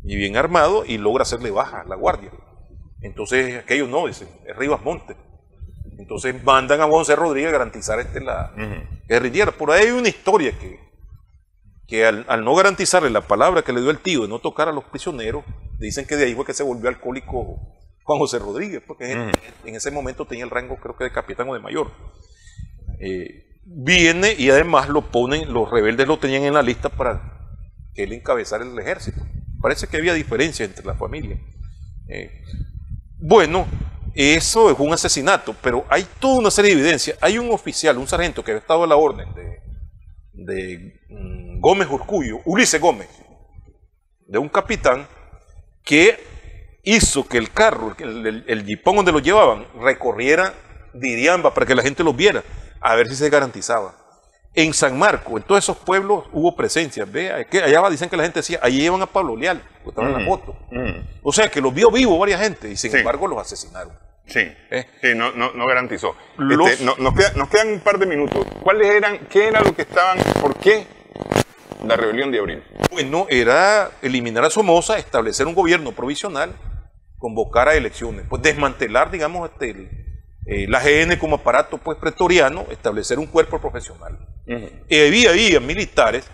y bien armado, y logra hacerle baja a la guardia. Entonces aquellos no, dicen, es Rivas Monte. Entonces mandan a Juan José Rodríguez a garantizar que rindiera. Por ahí hay una historia que al no garantizarle la palabra que le dio el tío de no tocar a los prisioneros, dicen que de ahí fue que se volvió alcohólico Juan José Rodríguez, porque en ese momento tenía el rango, creo que de capitán o de mayor. Viene y además los rebeldes lo tenían en la lista para que él encabezara el ejército. Parece que había diferencia entre la familia. Bueno, eso es un asesinato, pero hay toda una serie de evidencias. Hay un oficial, un sargento que había estado a la orden de Gómez Urcullo, Ulises Gómez, de un capitán que hizo que el carro, el jipón donde lo llevaban, recorriera de Iriamba para que la gente los viera, a ver si se garantizaba. En San Marcos, en todos esos pueblos hubo presencia. Allá dicen que la gente decía, ahí llevan a Pablo Leal, que estaba en la foto. O sea, que los vio vivos varias gente, y sin embargo los asesinaron. Sí, no garantizó. Nos quedan un par de minutos. ¿Qué era lo que estaban, por qué la rebelión de abril? Bueno, era eliminar a Somoza, establecer un gobierno provisional, convocar a elecciones, pues desmantelar, digamos, la GN como aparato pues pretoriano, establecer un cuerpo profesional. Había militares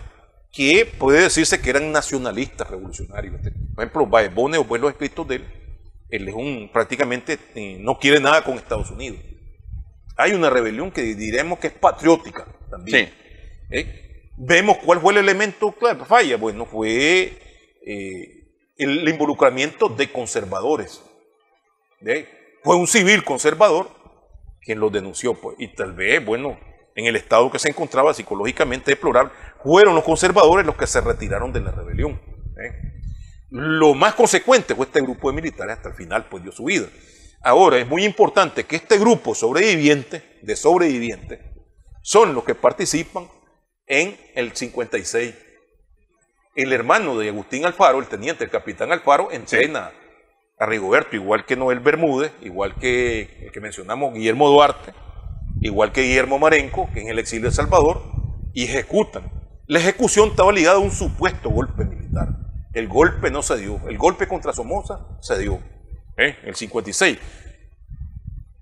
que puede decirse que eran nacionalistas revolucionarios. Por ejemplo, Baebone, o pues los escritos de él es prácticamente no quiere nada con Estados Unidos. Hay una rebelión que diremos que es patriótica también. Vemos cuál fue el elemento clave, falla. Bueno, fue el involucramiento de conservadores. Fue un civil conservador quien los denunció, pues, y tal vez, bueno, en el estado que se encontraba psicológicamente deplorable, fueron los conservadores los que se retiraron de la rebelión. Lo más consecuente fue este grupo de militares, hasta el final pues dio su vida. Ahora, es muy importante que este grupo de sobrevivientes, son los que participan en el 56. El hermano de Agustín Alfaro, el teniente, el capitán Alfaro, entrena a Rigoberto, igual que Noel Bermúdez, igual que el que mencionamos, Guillermo Duarte, igual que Guillermo Marenco, que en el exilio de El Salvador, y ejecutan. La ejecución estaba ligada a un supuesto golpe militar. El golpe no se dio. El golpe contra Somoza se dio en el 56.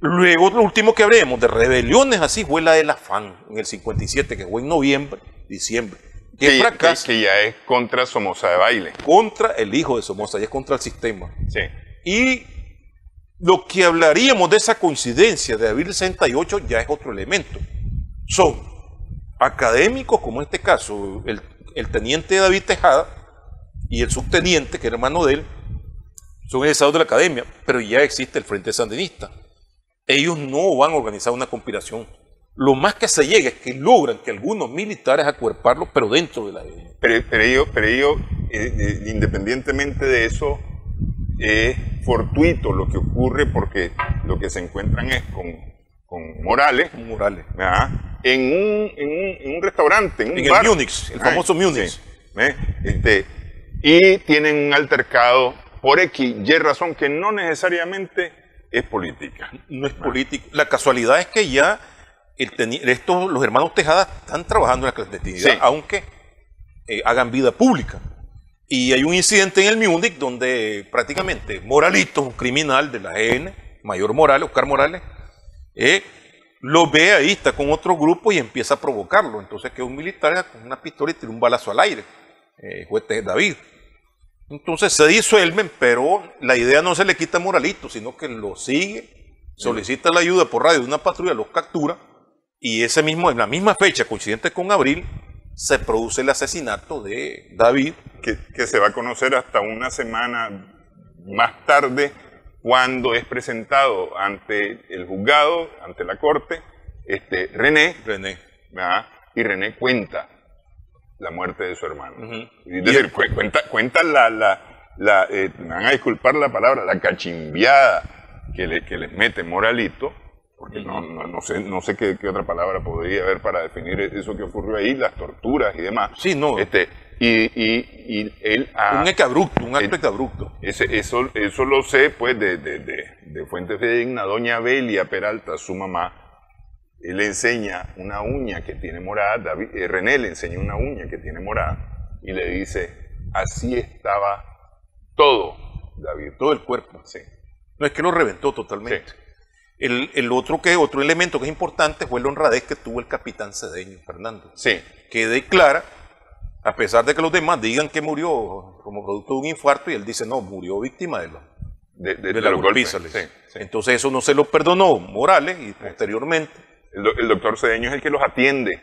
Luego, lo último que hablemos de rebeliones así fue la del Afán, en el 57, que fue en noviembre, diciembre. Que ya es contra Somoza de Baile. Contra el hijo de Somoza, ya es contra el sistema. Y lo que hablaríamos de esa coincidencia de abril 68 ya es otro elemento. Son académicos, como en este caso, el teniente David Tejada y el subteniente, que era hermano de él, son egresados de la academia, pero ya existe el Frente Sandinista. Ellos no van a organizar una conspiración. Lo más que se llega es que logran que algunos militares acuerparlos, pero dentro de la academia. Pero ellos independientemente de eso, es fortuito lo que ocurre, porque lo que se encuentran es con Morales. En un restaurante, en un bar. El Múnich, el famoso Múnich. Y tienen un altercado por X, Y razón que no necesariamente es política. No es política. La casualidad es que ya los hermanos Tejada están trabajando en la clandestinidad, aunque hagan vida pública. Y hay un incidente en el Mundic donde prácticamente Moralito, un criminal de la GN, Mayor Morales, Oscar Morales, lo ve ahí, está con otro grupo y empieza a provocarlo. Entonces queda un militar con una pistola y tira un balazo al aire, juez David. Entonces se disuelven, pero la idea no se le quita a Moralito, sino que lo sigue, solicita la ayuda por radio de una patrulla, los captura, y en la misma fecha, coincidente con abril, se produce el asesinato de David. Que se va a conocer hasta una semana más tarde, cuando es presentado ante el juzgado, ante la corte, René. Y René cuenta la muerte de su hermano. Es decir, cuenta me van a disculpar la palabra, la cachimbiada que les mete Moralito, porque no sé qué otra palabra podría haber para definir eso que ocurrió ahí, las torturas y demás. Sí, no. Y él... un acto exabrupto. Eso lo sé, pues, de fuente fidedigna. Doña Belia Peralta, su mamá, él le enseña una uña que tiene morada, René le enseña una uña que tiene morada, y le dice, así estaba todo, David. Todo el cuerpo. Sí. No, es que lo reventó totalmente. Sí. Otro elemento que es importante fue la honradez que tuvo el capitán Cedeño, Fernando. Sí. Que declara, a pesar de que los demás digan que murió como producto de un infarto, y él dice, no, murió víctima de la golpiza. Sí. Entonces eso no se lo perdonó Morales, y posteriormente... El doctor Cedeño es el que los atiende.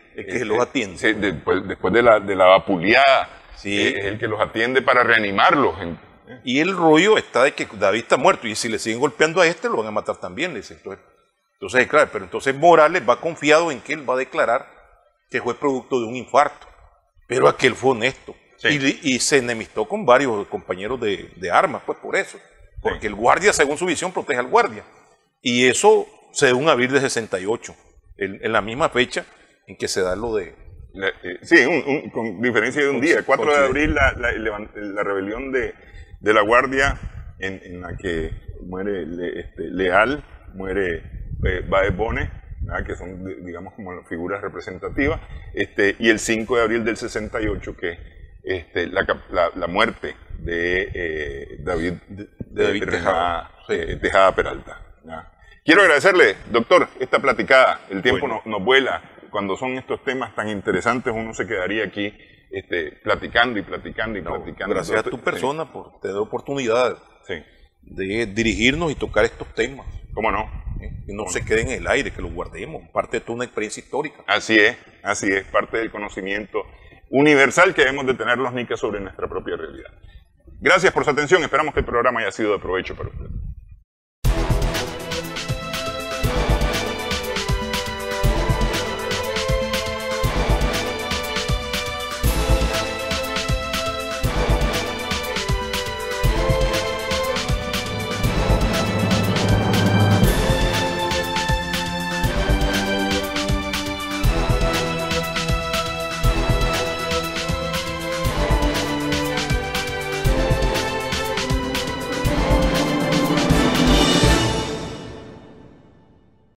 Sí, después de la vapuleada. Sí. Es el que los atiende para reanimarlos. Y el rollo está de que David está muerto, y si le siguen golpeando a lo van a matar también, le dice. Entonces, claro, pero entonces Morales va confiado en que él va a declarar que fue producto de un infarto, pero aquel fue honesto. Sí. Y se enemistó con varios compañeros de armas, pues por eso. Porque el guardia, según su visión, protege al guardia. Y eso se da un abril de 68, en la misma fecha en que se da lo de... con diferencia de un día. 4 de abril, la rebelión de la guardia en la que muere Leal, muere Baez Bones, que son, digamos, como figuras representativas, y el 5 de abril del 68, que la muerte de David Tejada Peralta. Quiero agradecerle, doctor, esta platicada. El tiempo nos vuela. Cuando son estos temas tan interesantes, uno se quedaría aquí platicando. Gracias a tu persona por tener oportunidad de dirigirnos y tocar estos temas. ¿Cómo no? Que no se queden en el aire, que los guardemos, parte de toda una experiencia histórica. Así es, parte del conocimiento universal que debemos de tener los nicas sobre nuestra propia realidad. Gracias por su atención, esperamos que el programa haya sido de provecho para ustedes.